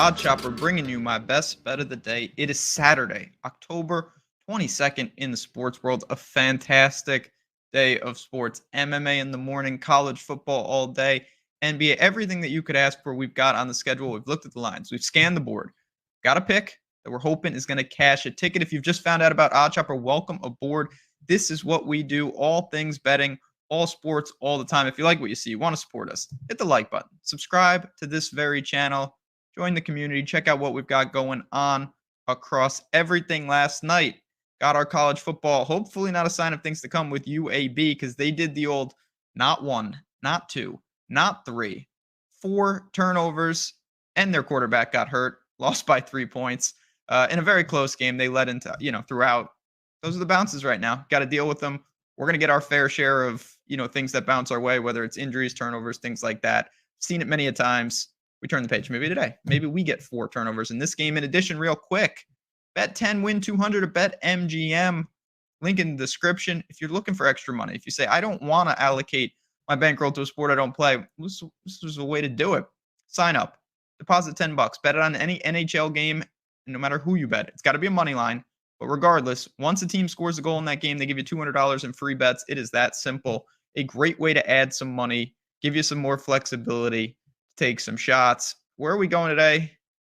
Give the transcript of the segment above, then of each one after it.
Odd Chopper, bringing you my best bet of the day. It is Saturday, October 22nd in the sports world. A fantastic day of sports. MMA in the morning, college football all day, NBA, everything that you could ask for, we've got on the schedule. We've looked at the lines. We've scanned the board. Got a pick that we're hoping is going to cash a ticket. If you've just found out about Odd Chopper, welcome aboard. This is what we do, all things betting, all sports, all the time. If you like what you see, you want to support us, hit the like button, subscribe to this very channel, join the community, check out what we've got going on across everything. Last night, got our college football, hopefully not a sign of things to come with UAB, because they did the old not one, not two, not three, 4 turnovers, and their quarterback got hurt, lost by 3 points in a very close game. They led into, throughout. Those are the bounces right now. Got to deal with them. We're going to get our fair share of, things that bounce our way, whether it's injuries, turnovers, things like that. Seen it many a times. We turn the page. Maybe today. Maybe we get 4 turnovers in this game. In addition, real quick, bet 10, win 200 at BetMGM. Link in the description. If you're looking for extra money, if you say, I don't want to allocate my bankroll to a sport I don't play, this is a way to do it. Sign up. Deposit $10. Bet it on any NHL game, no matter who you bet. It's got to be a money line. But regardless, once a team scores a goal in that game, they give you $200 in free bets. It is that simple. A great way to add some money, give you some more flexibility, take some shots. Where are we going today?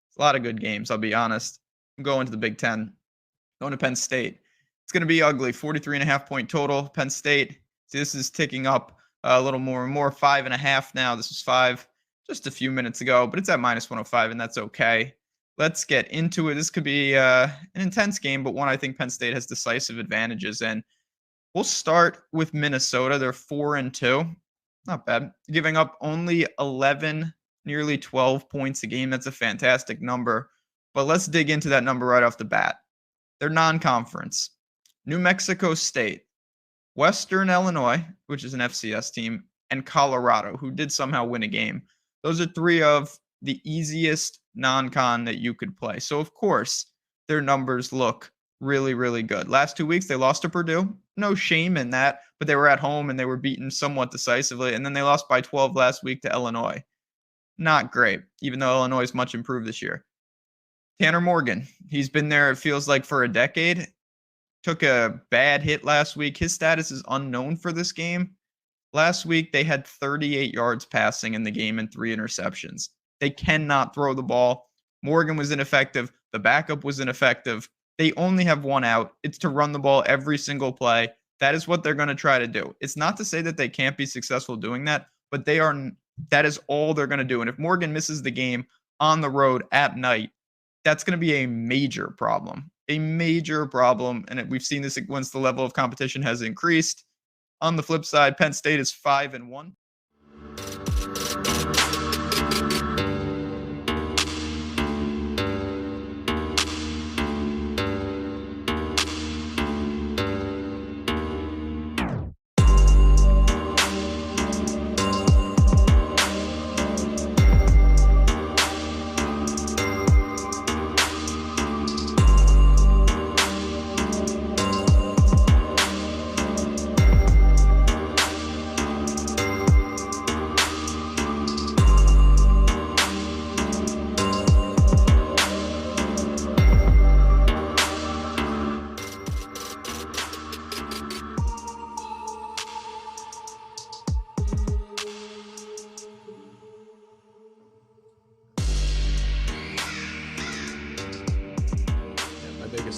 It's a lot of good games, I'll be honest. I'm going to the Big Ten. Going to Penn State. It's going to be ugly. 43.5 point total. Penn State. See, this is ticking up a little more and more. 5.5 now. This was 5 just a few minutes ago, but it's at minus 105, and that's okay. Let's get into it. This could be an intense game, but one I think Penn State has decisive advantages in. We'll start with Minnesota. They're 4-2. Not bad. Giving up only 11, nearly 12 points a game. That's a fantastic number. But let's dig into that number right off the bat. They're non-conference. New Mexico State, Western Illinois, which is an FCS team, and Colorado, who did somehow win a game. Those are 3 of the easiest non-con that you could play. So, of course, their numbers look really, really good. Last 2 weeks, they lost to Purdue. No shame in that, but they were at home and they were beaten somewhat decisively. And then they lost by 12 last week to Illinois. Not great, even though Illinois is much improved this year. Tanner Morgan, he's been there, it feels like, for a decade. Took a bad hit last week. His status is unknown for this game. Last week, they had 38 yards passing in the game and 3 interceptions. They cannot throw the ball. Morgan was ineffective. The backup was ineffective. They only have one out. It's to run the ball every single play. That is what they're going to try to do. It's not to say that they can't be successful doing that, but that is all they're going to do. And if Morgan misses the game on the road at night, that's going to be a major problem. A major problem. And we've seen this once the level of competition has increased. On the flip side, Penn State is 5-1.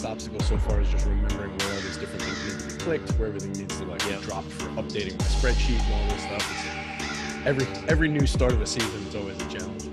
Obstacle so far is just remembering where all these different things need to be clicked, where everything needs to get dropped for updating my spreadsheet and all this stuff. It's every new start of a season is always a challenge.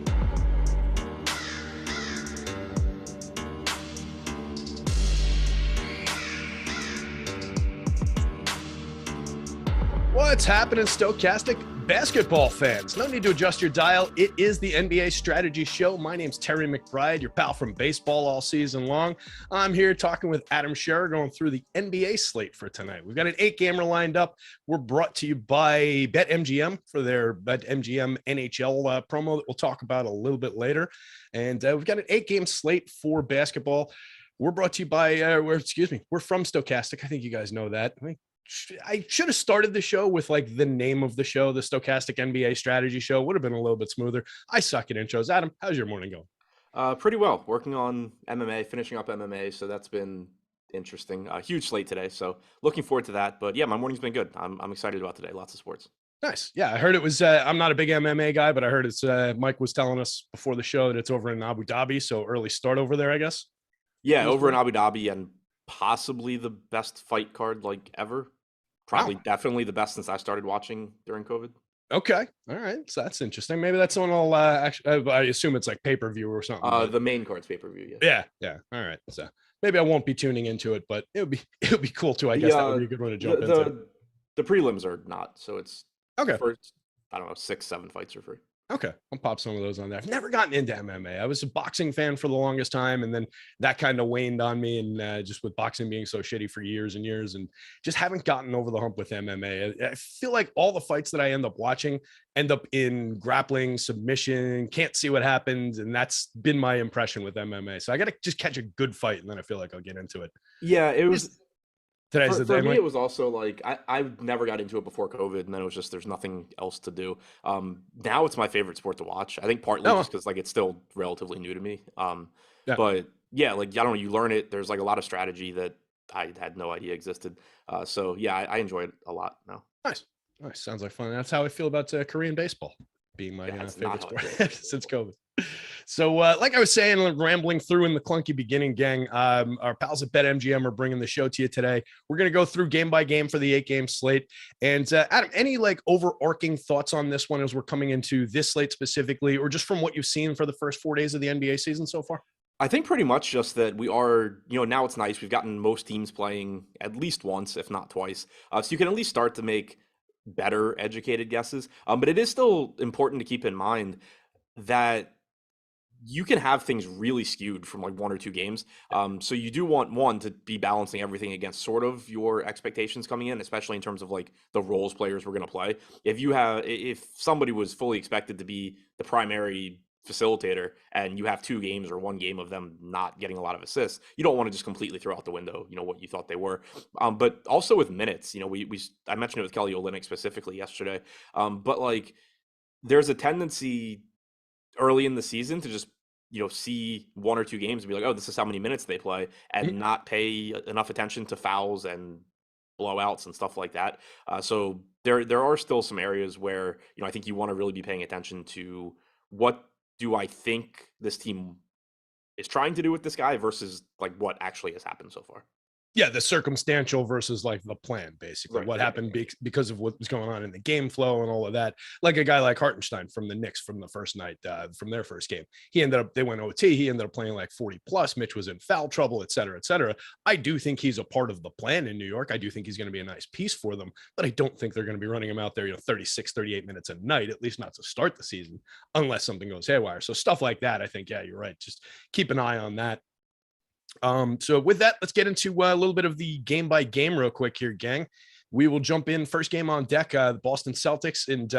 What's happening, Stokastic basketball fans? No need to adjust your dial. It is the NBA Strategy Show. My name's Terry McBride, your pal from baseball all season long. I'm here talking with Adam Scherer, going through the NBA slate for tonight. We've got an 8-gamer lined up. We're brought to you by BetMGM for their BetMGM NHL promo that we'll talk about a little bit later. And we've got an 8-game slate for basketball. We're brought to you by, we're from Stokastic. I think you guys know that. I should have started the show with like the name of the show, the Stokastic NBA Strategy Show. Would have been a little bit smoother. I suck at intros. Adam, how's your morning going? Pretty well. Working on MMA, finishing up MMA, so that's been interesting. Huge slate today, so looking forward to that. But yeah, my morning's been good. I'm excited about today. Lots of sports. Nice. Yeah, I heard it was. I'm not a big MMA guy, but I heard it's. Mike was telling us before the show that it's over in Abu Dhabi, so early start over there, I guess. Yeah, over in Abu Dhabi, and possibly the best fight card like ever. Probably, Wow. definitely the best since I started watching during COVID. Okay. All right. So that's interesting. Maybe that's someone I'll actually. I assume it's like pay per view or something. The main card's pay per view. Yeah. Yeah. All right. So maybe I won't be tuning into it, but it would be cool too. I guess that would be a good one to jump into. The prelims are not, so it's okay. The first, I don't know, 6-7 fights are free. Okay, I'll pop some of those on there. I've never gotten into MMA. I was a boxing fan for the longest time, and then that kind of waned on me. And just with boxing being so shitty for years and years, and just haven't gotten over the hump with MMA. I feel like all the fights that I end up watching end up in grappling, submission, can't see what happens, and that's been my impression with MMA. So I got to just catch a good fight, and then I feel like I'll get into it. Yeah, it was. Today's the day. For me, it was also like I never got into it before COVID, and then it was just there's nothing else to do. Now it's my favorite sport to watch. I think partly just because like it's still relatively new to me. But yeah, like I don't know, you learn it. There's like a lot of strategy that I had no idea existed. So yeah, I enjoy it a lot now. Nice. Sounds like fun. That's how I feel about Korean baseball being my favorite sport since COVID. So like I was saying, rambling through in the clunky beginning, gang, our pals at BetMGM are bringing the show to you today. We're going to go through game by game for the 8-game slate. And Adam, any like overarching thoughts on this one as we're coming into this slate specifically, or just from what you've seen for the first 4 days of the NBA season so far? I think pretty much just that we are, now it's nice. We've gotten most teams playing at least once, if not twice. So you can at least start to make better educated guesses. But it is still important to keep in mind that you can have things really skewed from like 1 or 2 games. So you do want one to be balancing everything against sort of your expectations coming in, especially in terms of like the roles players we're going to play. If somebody was fully expected to be the primary facilitator and you have 2 games or 1 game of them not getting a lot of assists, you don't want to just completely throw out the window, what you thought they were. But also with minutes, I mentioned it with Kelly Olynyk specifically yesterday. But like there's a tendency early in the season to just see 1 or 2 games and be like, oh, this is how many minutes they play, and not pay enough attention to fouls and blowouts and stuff like that. So there are still some areas where I think you want to really be paying attention to what do I think this team is trying to do with this guy versus like what actually has happened so far. Yeah, the circumstantial versus like the plan, basically. What happened because of what was going on in the game flow and all of that. Like a guy like Hartenstein from the Knicks from the first night, from their first game. They went OT. He ended up playing like 40 plus. Mitch was in foul trouble, et cetera, et cetera. I do think he's a part of the plan in New York. I do think he's going to be a nice piece for them, but I don't think they're going to be running him out there, 36, 38 minutes a night, at least not to start the season, unless something goes haywire. So stuff like that, I think, yeah, you're right. Just keep an eye on that. So with that, let's get into a little bit of the game by game real quick here, gang. We will jump in first game on deck, the Boston Celtics, and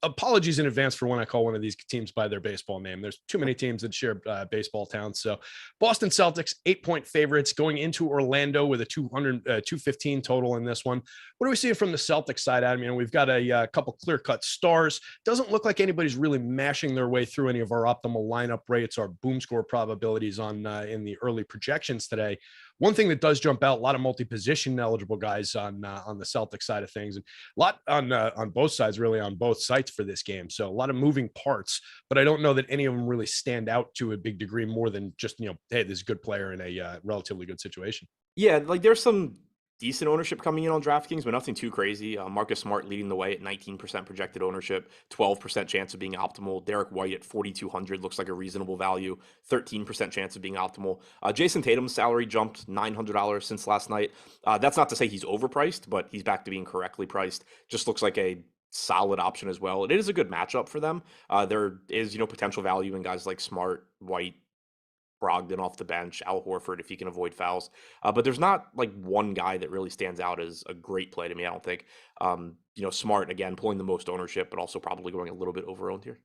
apologies in advance for when I call one of these teams by their baseball name. There's too many teams that share baseball towns. So Boston Celtics, 8-point favorites going into Orlando with a 215 total in this one. What are we seeing from the Celtics side, Adam? We've got a couple clear-cut stars. Doesn't look like anybody's really mashing their way through any of our optimal lineup rates, our boom score probabilities on in the early projections today. One thing that does jump out, a lot of multi-position eligible guys on the Celtics side of things, and a lot on both sides, really on both sites for this game. So a lot of moving parts, but I don't know that any of them really stand out to a big degree more than just, hey, this is a good player in a relatively good situation. Yeah, like there's some decent ownership coming in on DraftKings, but nothing too crazy. Marcus Smart leading the way at 19% projected ownership, 12% chance of being optimal. Derek White at 4,200 looks like a reasonable value, 13% chance of being optimal. Jason Tatum's salary jumped $900 since last night. That's not to say he's overpriced, but he's back to being correctly priced. Just looks like a solid option as well. It is a good matchup for them. There is, potential value in guys like Smart, White, Brogdon off the bench, Al Horford if he can avoid fouls. But there's not like one guy that really stands out as a great play to me, I don't think. Smart, again, pulling the most ownership, but also probably going a little bit over-owned here.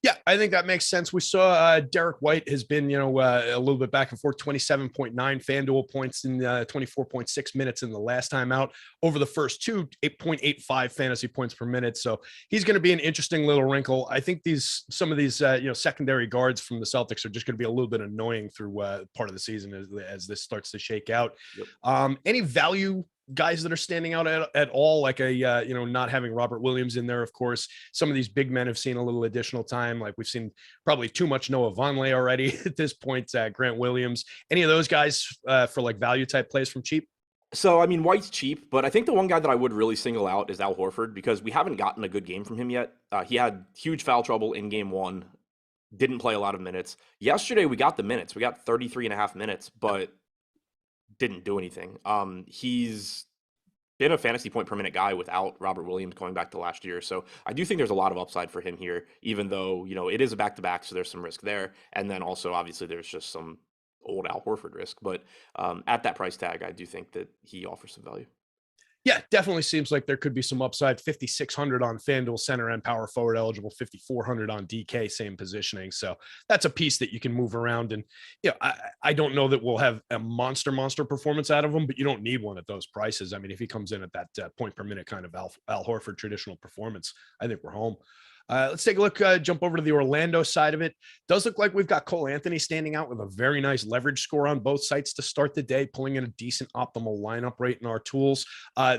Yeah, I think that makes sense. We saw Derek White has been, a little bit back and forth, 27.9 FanDuel points in 24.6 minutes in the last time out. Over the first two, 8.85 fantasy points per minute. So he's going to be an interesting little wrinkle. I think some of these, secondary guards from the Celtics are just going to be a little bit annoying through part of the season as this starts to shake out. Yep. Any value guys that are standing out at all, like not having Robert Williams in there, of course. Some of these big men have seen a little additional time. Like we've seen probably too much Noah Vonleh already at this point. Grant Williams, any of those guys for like value type plays from cheap? So, I mean, White's cheap, but I think the one guy that I would really single out is Al Horford because we haven't gotten a good game from him yet. He had huge foul trouble in game one, didn't play a lot of minutes. Yesterday, we got the minutes. We got 33 and a half minutes, but didn't do anything. He's been a fantasy point per minute guy without Robert Williams going back to last year. So I do think there's a lot of upside for him here, even though, it is a back-to-back, so there's some risk there. And then also, obviously, there's just some old Al Horford risk. But at that price tag, I do think that he offers some value. Yeah, definitely seems like there could be some upside. 5,600 on FanDuel center and power forward eligible, 5,400 on DK, same positioning. So that's a piece that you can move around. And I don't know that we'll have a monster performance out of him, but you don't need one at those prices. I mean, if he comes in at that point per minute kind of Al Horford traditional performance, I think we're home. Let's take a look, jump over to the Orlando side of it. Does look like we've got Cole Anthony standing out with a very nice leverage score on both sites to start the day, pulling in a decent optimal lineup rate in our tools.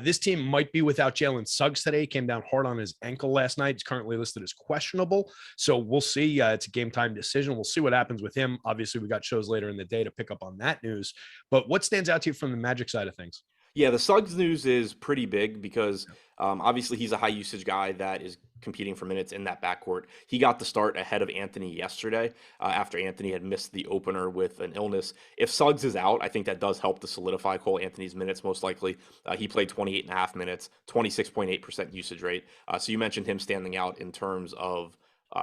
This team might be without Jalen Suggs today. He came down hard on his ankle last night. He's currently listed as questionable. So we'll see. It's a game time decision. We'll see what happens with him. Obviously, we got shows later in the day to pick up on that news. But what stands out to you from the Magic side of things? Yeah, the Suggs news is pretty big because obviously he's a high usage guy that is competing for minutes in that backcourt. He got the start ahead of Anthony yesterday after Anthony had missed the opener with an illness. If Suggs is out, I think that does help to solidify Cole Anthony's minutes most likely. He played 28 and a half minutes, 26.8% usage rate. So you mentioned him standing out in terms of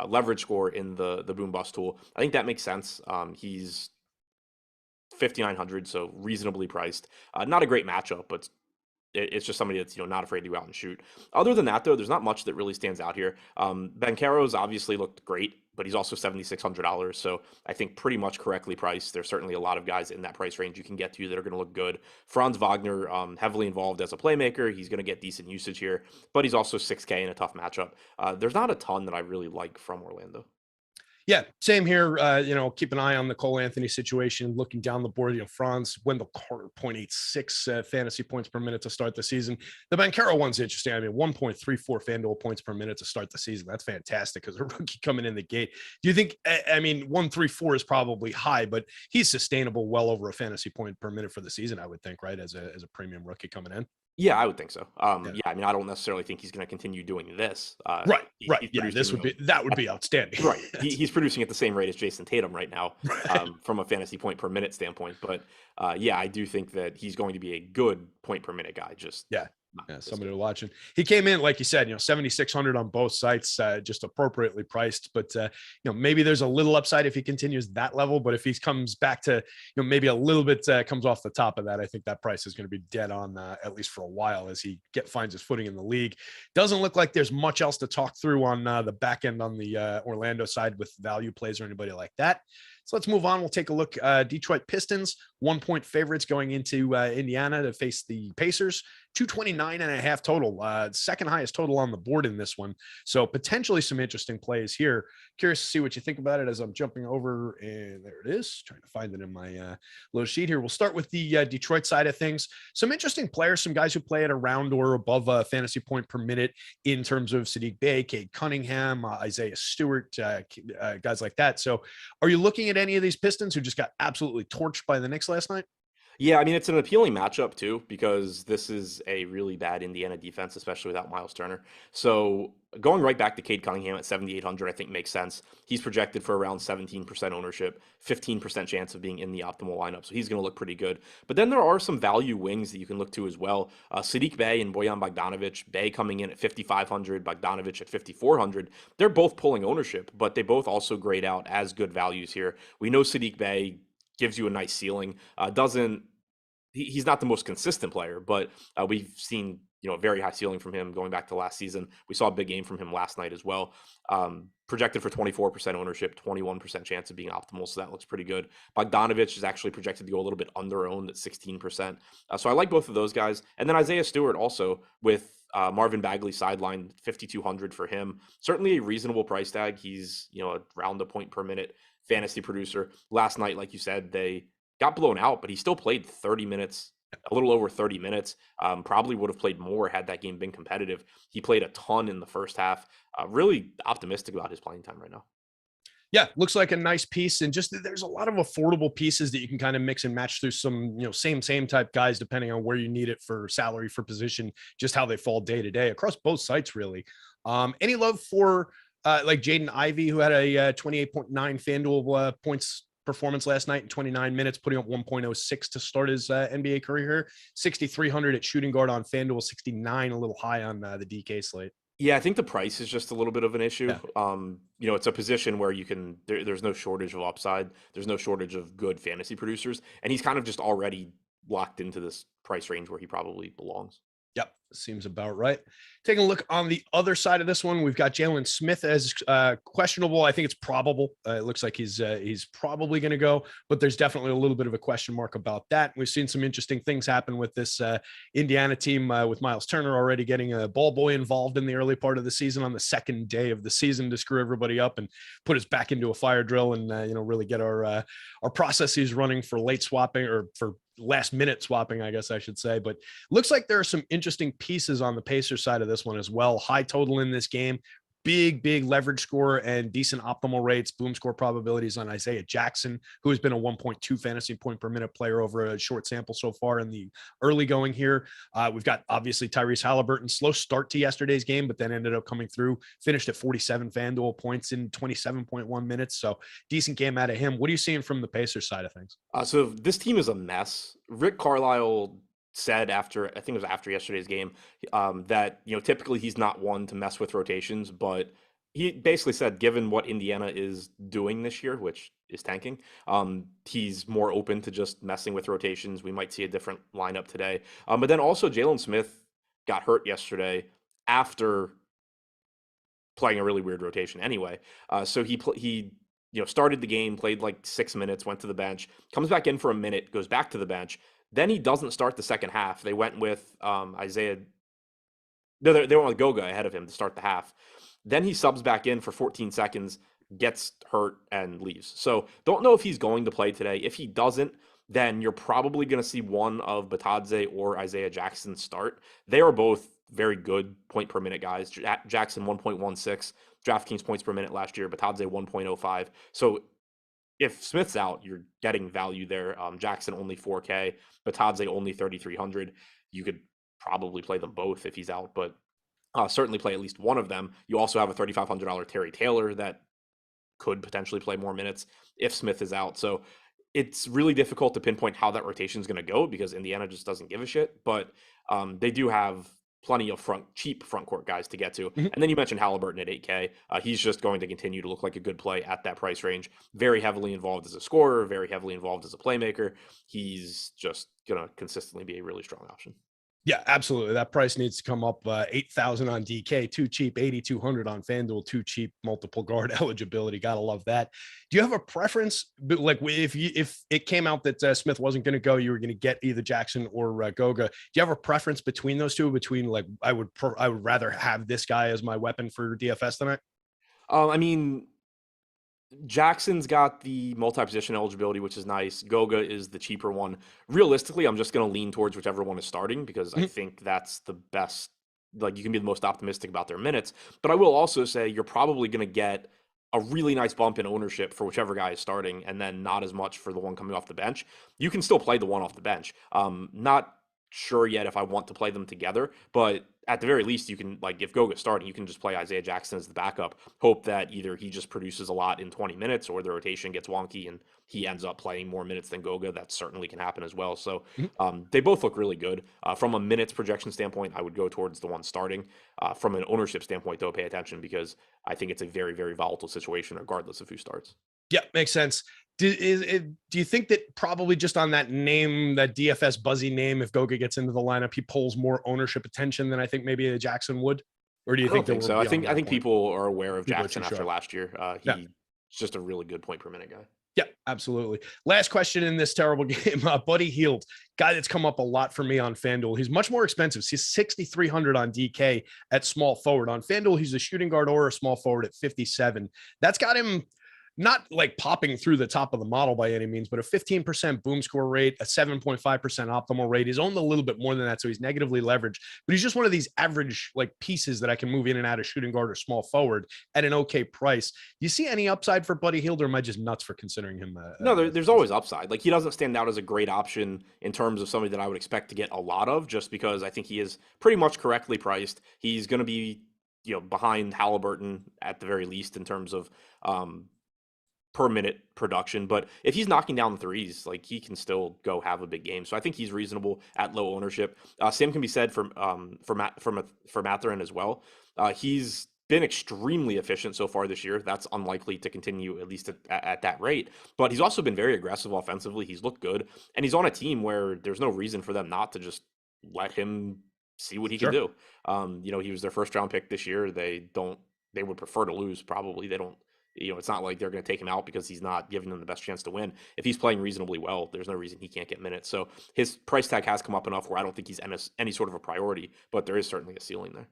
leverage score in the boom bust tool. I think that makes sense. He's 5,900, so reasonably priced. Not a great matchup, but it's just somebody that's not afraid to go out and shoot. Other than that, though, there's not much that really stands out here. Banchero's obviously looked great, but he's also $7,600, so I think pretty much correctly priced. There's certainly a lot of guys in that price range you can get to that are going to look good. Franz Wagner, heavily involved as a playmaker. He's going to get decent usage here, but he's also 6K in a tough matchup. There's not a ton that I really like from Orlando. Yeah, same here. Keep an eye on the Cole Anthony situation. Looking down the board, Franz, Wendell Carter, 0.86 fantasy points per minute to start the season. The Banchero one's interesting. I mean, 1.34 FanDuel points per minute to start the season. That's fantastic because a rookie coming in the gate. Do you think, 134 is probably high, but he's sustainable well over a fantasy point per minute for the season, I would think, right? As a premium rookie coming in. Yeah, I would think so. Yeah, I mean, I don't necessarily think he's going to continue doing this. Right. Yeah, that would be outstanding. Right. He's producing at the same rate as Jason Tatum right now, from a fantasy point per minute standpoint. But yeah, I do think that he's going to be a good point per minute guy. Just somebody to watch. And he came in, like you said, 7,600 on both sites, just appropriately priced. But maybe there's a little upside if he continues that level. But if he comes back to maybe a little bit comes off the top of that, I think that price is going to be dead on at least for a while as he finds his footing in the league. Doesn't look like there's much else to talk through on the back end on the Orlando side with value plays or anybody like that. So let's move on. We'll take a look. Detroit Pistons, 1-point favorites going into Indiana to face the Pacers. 229.5 total, second highest total on the board in this one. So potentially some interesting plays here. Curious to see what you think about it as I'm jumping over. And there it is. Trying to find it in my little sheet here. We'll start with the Detroit side of things. Some interesting players, some guys who play at around or above a fantasy point per minute in terms of Saddiq Bey, Cade Cunningham, Isaiah Stewart, guys like that. So are you looking at any of these Pistons who just got absolutely torched by the Knicks last night? Yeah, I mean, it's an appealing matchup too, because this is a really bad Indiana defense, especially without Miles Turner. So going right back to Cade Cunningham at 7,800, I think makes sense. He's projected for around 17% ownership, 15% chance of being in the optimal lineup. So he's going to look pretty good. But then there are some value wings that you can look to as well. Saddiq Bey and Bojan Bogdanovic, Bey coming in at 5,500, Bogdanovic at 5,400. They're both pulling ownership, but they both also grade out as good values here. We know Saddiq Bey gives you a nice ceiling. He's not the most consistent player, but we've seen a very high ceiling from him going back to last season. We saw a big game from him last night as well. Projected for 24% ownership, 21% chance of being optimal. So that looks pretty good. Bogdanovich is actually projected to go a little bit under owned at 16%. So I like both of those guys. And then Isaiah Stewart also with Marvin Bagley sidelined, 5,200 for him. Certainly a reasonable price tag. He's, around a point per minute fantasy producer. Last night, like you said, they got blown out, but he still played 30 minutes, a little over 30 minutes. Probably would have played more had that game been competitive. He played a ton in the first half. Really optimistic about his playing time right now. Yeah, looks like a nice piece. And just there's a lot of affordable pieces that you can kind of mix and match through some, same type guys, depending on where you need it for salary, for position, just how they fall day to day across both sites, really. Any love for like Jaden Ivey, who had a 28.9 FanDuel points performance last night in 29 minutes, putting up 1.06 to start his NBA career. 6,300 at shooting guard on FanDuel, 69, a little high on the DK slate. Yeah, I think the price is just a little bit of an issue. Yeah. It's a position where there's no shortage of upside. There's no shortage of good fantasy producers. And he's kind of just already locked into this price range where he probably belongs. Yep, seems about right. Taking a look on the other side of this one, we've got Jalen Smith as questionable. I think it's probable. It looks like he's probably going to go, but there's definitely a little bit of a question mark about that. We've seen some interesting things happen with this Indiana team with Miles Turner already getting a ball boy involved in the early part of the season on the second day of the season to screw everybody up and put us back into a fire drill and really get our processes running for late swapping or for last minute swapping, I guess I should say. But looks like there are some interesting pieces on the Pacers side of this one as well. High total in this game, big leverage score and decent optimal rates, boom score probabilities on Isaiah Jackson, who has been a 1.2 fantasy point per minute player over a short sample so far in the early going here. We've got obviously Tyrese Halliburton, slow start to yesterday's game, but then ended up coming through, finished at 47 FanDuel points in 27.1 minutes. So decent game out of him. What are you seeing from the Pacers side of things? So this team is a mess. Rick Carlisle said I think it was after yesterday's game, that, typically he's not one to mess with rotations, but he basically said, given what Indiana is doing this year, which is tanking, he's more open to just messing with rotations. We might see a different lineup today. But then also Jalen Smith got hurt yesterday after playing a really weird rotation anyway. So he started the game, played like 6 minutes, went to the bench, comes back in for a minute, goes back to the bench. Then he doesn't start the second half. They went with Isaiah. No, they went with Goga ahead of him to start the half. Then he subs back in for 14 seconds, gets hurt, and leaves. So don't know if he's going to play today. If he doesn't, then you're probably going to see one of Batadze or Isaiah Jackson start. They are both very good point per minute guys. Jackson 1.16, DraftKings points per minute last year. Batadze 1.05. So if Smith's out, you're getting value there. Jackson only 4K, Batadze only 3,300. You could probably play them both if he's out, but certainly play at least one of them. You also have a $3,500 Terry Taylor that could potentially play more minutes if Smith is out. So it's really difficult to pinpoint how that rotation is going to go because Indiana just doesn't give a shit. But they do have plenty of cheap front court guys to get to. Mm-hmm. And then you mentioned Halliburton at 8K. He's just going to continue to look like a good play at that price range. Very heavily involved as a scorer, very heavily involved as a playmaker. He's just going to consistently be a really strong option. Yeah, absolutely. That price needs to come up 8,000 on DK, too cheap, 8,200 on FanDuel, too cheap, multiple guard eligibility. Gotta love that. Do you have a preference? Like if it came out that Smith wasn't going to go, you were going to get either Jackson or Goga. Do you have a preference between those two? Between like, I would rather have this guy as my weapon for DFS tonight. I mean, Jackson's got the multi-position eligibility, which is nice. Goga is the cheaper one. Realistically, I'm just going to lean towards whichever one is starting because I think that's the best. Like, you can be the most optimistic about their minutes. But I will also say you're probably going to get a really nice bump in ownership for whichever guy is starting and then not as much for the one coming off the bench. You can still play the one off the bench. Not sure yet if I want to play them together, but at the very least, you can, like, if Goga's starting, you can just play Isaiah Jackson as the backup, hope that either he just produces a lot in 20 minutes or the rotation gets wonky and he ends up playing more minutes than Goga. That certainly can happen as well. So they both look really good. From a minutes projection standpoint, I would go towards the one starting. From an ownership standpoint, though, pay attention because I think it's a very, very volatile situation regardless of who starts. Yeah, makes sense. Do you think that probably just on that name, that DFS buzzy name, if Goga gets into the lineup, he pulls more ownership attention than I think maybe a Jackson would? Or do you I don't think that think we're so. I beyond think that point? people are aware of People are Jackson too after sharp. last year. Yeah. He's just a really good point per minute guy. Yeah, absolutely. Last question in this terrible game. Buddy Hield, guy that's come up a lot for me on FanDuel. He's much more expensive. He's 6,300 on DK at small forward. On FanDuel, he's a shooting guard or a small forward at 57. That's got him not like popping through the top of the model by any means, but a 15% boom score rate, a 7.5% optimal rate. He's owned a little bit more than that, so he's negatively leveraged, but he's just one of these average like pieces that I can move in and out of shooting guard or small forward at an okay price. Do you see any upside for Buddy Hield, or am I just nuts for considering him? No, there's always upside. Like, he doesn't stand out as a great option in terms of somebody that I would expect to get a lot of, just because I think he is pretty much correctly priced. He's going to be, behind Halliburton at the very least in terms of per minute production. But if he's knocking down threes, like, he can still go have a big game. So I think he's reasonable at low ownership. Same can be said for Mathurin as well. He's been extremely efficient so far this year. That's unlikely to continue, at least at that rate. But he's also been very aggressive offensively. He's looked good, and he's on a team where there's no reason for them not to just let him see what he can do. He was their first round pick this year. They would prefer to lose. Probably they don't. It's not like they're going to take him out because he's not giving them the best chance to win. If he's playing reasonably well, there's no reason he can't get minutes. So his price tag has come up enough where I don't think he's any sort of a priority, but there is certainly a ceiling there.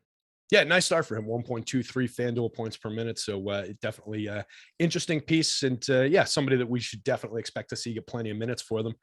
Yeah, nice start for him. 1.23 FanDuel points per minute. So definitely interesting piece. And somebody that we should definitely expect to see get plenty of minutes for them.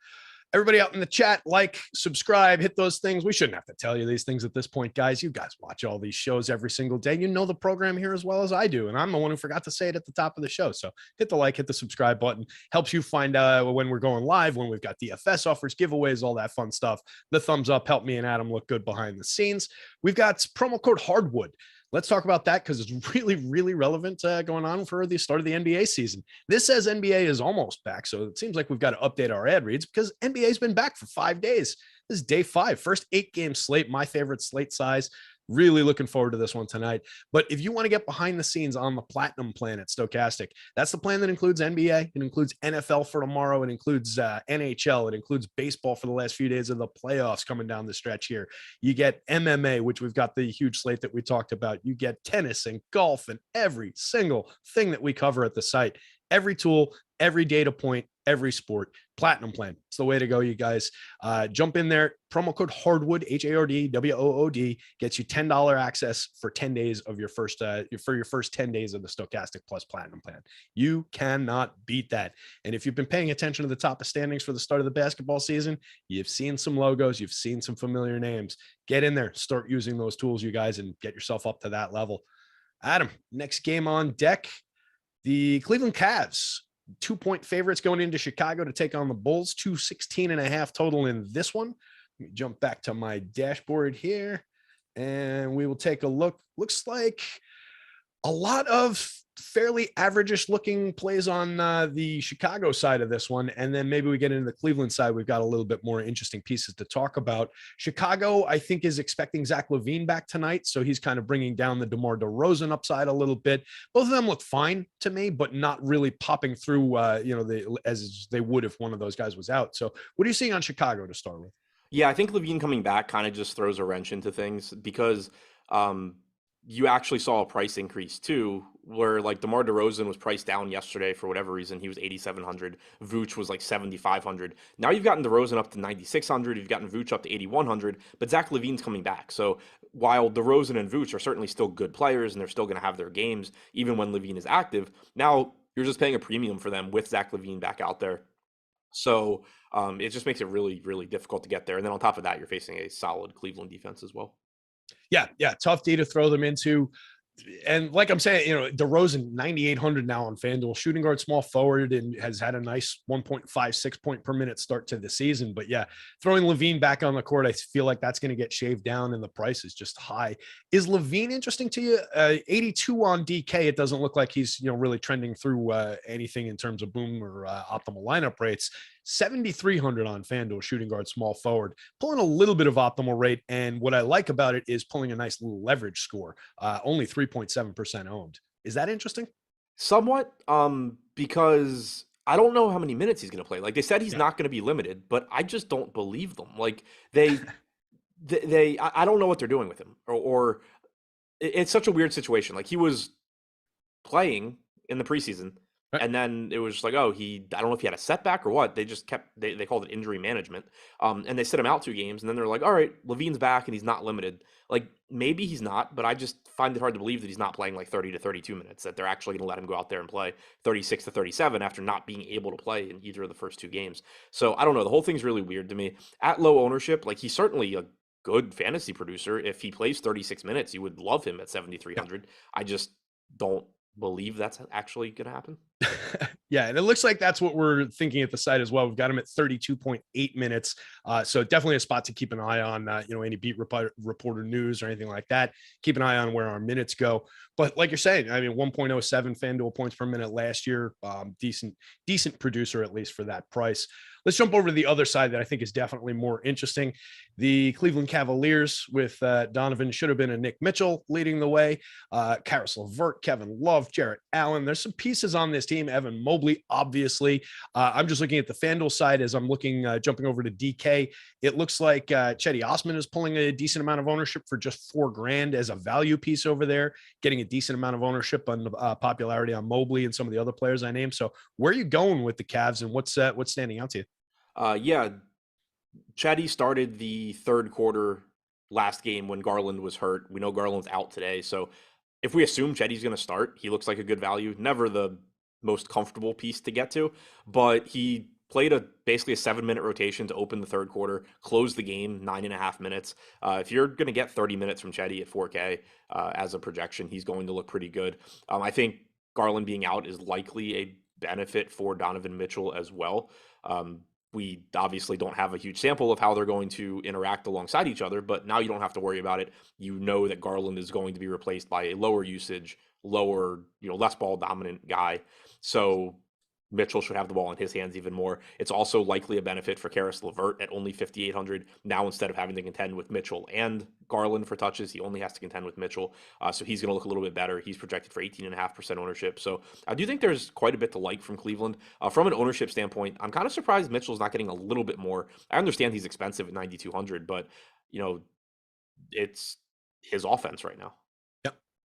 Everybody out in the chat, like, subscribe, hit those things. We shouldn't have to tell you these things at this point, guys. You guys watch all these shows every single day. You know the program here as well as I do. And I'm the one who forgot to say it at the top of the show. So hit the like, hit the subscribe button. Helps you find out when we're going live, when we've got DFS offers, giveaways, all that fun stuff. The thumbs up help me and Adam look good behind the scenes. We've got promo code Hardwood. Let's talk about that because it's really, really relevant going on for the start of the NBA season. This says NBA is almost back, so it seems like we've got to update our ad reads because NBA's been back for 5 days. This is day 5, first 8-game slate, my favorite slate size. Really looking forward to this one tonight. But if you want to get behind the scenes on the platinum plan at Stokastic, that's the plan that includes NBA. It includes NFL for tomorrow. It includes NHL. It includes baseball for the last few days of the playoffs coming down the stretch here. You get MMA, which we've got the huge slate that we talked about. You get tennis and golf and every single thing that we cover at the site. Every tool, every data point, every sport. Platinum plan. It's the way to go, you guys. Jump in there. Promo code Hardwood, HARDWOOD, gets you $10 access for 10 days of your first 10 days of the Stokastic Plus Platinum plan. You cannot beat that. And if you've been paying attention to the top of standings for the start of the basketball season, you've seen some logos, you've seen some familiar names. Get in there, start using those tools, you guys, and get yourself up to that level. Adam, next game on deck. The Cleveland Cavs, 2-point favorites going into Chicago to take on the Bulls, 216.5 total in this one. Let me jump back to my dashboard here and we will take a look. Looks like a lot of fairly average-ish looking plays on the Chicago side of this one. And then maybe we get into the Cleveland side. We've got a little bit more interesting pieces to talk about. Chicago, I think, is expecting Zach LaVine back tonight. So he's kind of bringing down the DeMar DeRozan upside a little bit. Both of them look fine to me, but not really popping through, as they would if one of those guys was out. So what are you seeing on Chicago to start with? Yeah, I think LaVine coming back kind of just throws a wrench into things because you actually saw a price increase too, where like DeMar DeRozan was priced down yesterday for whatever reason. He was 8,700. Vooch was like 7,500. Now you've gotten DeRozan up to 9,600. You've gotten Vooch up to 8,100. But Zach LaVine's coming back. So while DeRozan and Vooch are certainly still good players and they're still going to have their games even when LaVine is active, now you're just paying a premium for them with Zach LaVine back out there. So it just makes it really, really difficult to get there. And then on top of that, you're facing a solid Cleveland defense as well. Yeah. Tough D to throw them into. And like I'm saying, DeRozan 9,800 now on FanDuel, shooting guard, small forward, and has had a nice 1.56 point per minute start to the season. But yeah, throwing LaVine back on the court, I feel like that's going to get shaved down and the price is just high. Is LaVine interesting to you? 82 on DK. It doesn't look like he's, really trending through anything in terms of boom or optimal lineup rates. 7,300 on FanDuel, shooting guard, small forward, pulling a little bit of optimal rate. And what I like about it is pulling a nice little leverage score, only 3.7% owned. Is that interesting? Somewhat, because I don't know how many minutes he's going to play. Like they said, he's Yeah. not going to be limited, but I just don't believe them. Like I don't know what they're doing with him, or it's such a weird situation. Like he was playing in the preseason, Right. and then it was just like, oh, I don't know if he had a setback or what. They just they called it injury management, and they sit him out 2 games, and then they're like, all right, Levine's back and he's not limited. Like maybe he's not, but I just find it hard to believe that he's not playing like 30 to 32 minutes. That they're actually going to let him go out there and play 36 to 37 after not being able to play in either of the first 2 games. So I don't know. The whole thing's really weird to me. At low ownership, like he's certainly a good fantasy producer. If he plays 36 minutes, you would love him at 7,300. I just don't believe that's actually going to happen. Yeah, and it looks like that's what we're thinking at the site as well. We've got him at 32.8 minutes. So definitely a spot to keep an eye on, any beat reporter news or anything like that. Keep an eye on where our minutes go. But like you're saying, I mean, 1.07 FanDuel points per minute last year. Decent producer, at least for that price. Let's jump over to the other side that I think is definitely more interesting. The Cleveland Cavaliers with Donovan should have been a Nick Mitchell leading the way. Karis LeVert, Kevin Love, Jarrett Allen. There's some pieces on this team. Evan Mobley, obviously. I'm just looking at the FanDuel side as I'm looking, jumping over to DK. It looks like Chetty Osman is pulling a decent amount of ownership for just $4,000 as a value piece over there, getting a decent amount of ownership on popularity on Mobley and some of the other players I named. So where are you going with the Cavs, and what's standing out to you? Yeah, Chetty started the third quarter last game when Garland was hurt. We know Garland's out today. So if we assume Chetty's going to start, he looks like a good value. Never the most comfortable piece to get to, but he played basically a 7-minute rotation to open the third quarter, close the game 9.5 minutes. If you're going to get 30 minutes from Chetty at 4K as a projection, he's going to look pretty good. I think Garland being out is likely a benefit for Donovan Mitchell as well. We obviously don't have a huge sample of how they're going to interact alongside each other, but now you don't have to worry about it. You know that Garland is going to be replaced by a lower usage, less ball dominant guy. So Mitchell should have the ball in his hands even more. It's also likely a benefit for Karis LeVert at only 5,800. Now, instead of having to contend with Mitchell and Garland for touches, he only has to contend with Mitchell. So he's going to look a little bit better. He's projected for 18.5% ownership. So I do think there's quite a bit to like from Cleveland. From an ownership standpoint, I'm kind of surprised Mitchell's not getting a little bit more. I understand he's expensive at 9,200, but it's his offense right now.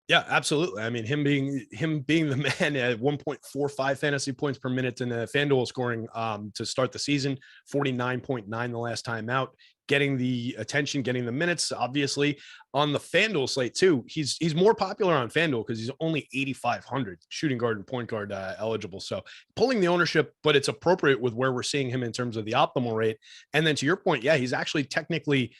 Yeah, absolutely. I mean, him being the man at 1.45 fantasy points per minute in the FanDuel scoring to start the season, 49.9 the last time out, getting the attention, getting the minutes, obviously on the FanDuel slate too. He's more popular on FanDuel because he's only 8,500 shooting guard and point guard eligible. So pulling the ownership, but it's appropriate with where we're seeing him in terms of the optimal rate. And then to your point, yeah, he's actually technically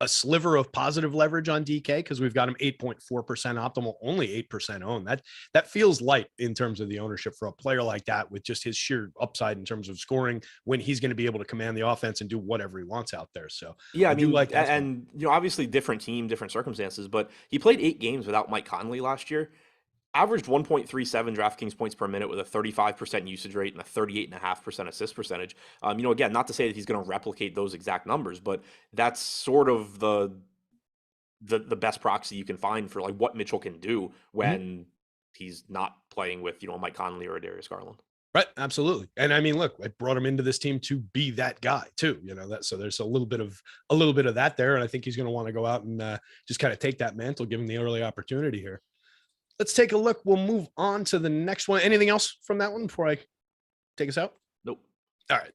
a sliver of positive leverage on DK because we've got him 8.4% optimal, only 8% owned. That feels light in terms of the ownership for a player like that with just his sheer upside in terms of scoring when he's going to be able to command the offense and do whatever he wants out there. So yeah, I do mean, like that. and obviously different team, different circumstances, but he played 8 games without Mike Conley last year. Averaged 1.37 DraftKings points per minute with a 35% usage rate and a 38.5% assist percentage. Again, not to say that he's going to replicate those exact numbers, but that's sort of the best proxy you can find for like what Mitchell can do when he's not playing with Mike Conley or Darius Garland. Right, absolutely. And I mean, look, I brought him into this team to be that guy too. So there's a little bit of that there, and I think he's going to want to go out and just kind of take that mantle, give him the early opportunity here. Let's take a look. We'll move on to the next one. Anything else from that one before I take us out? Nope. All right.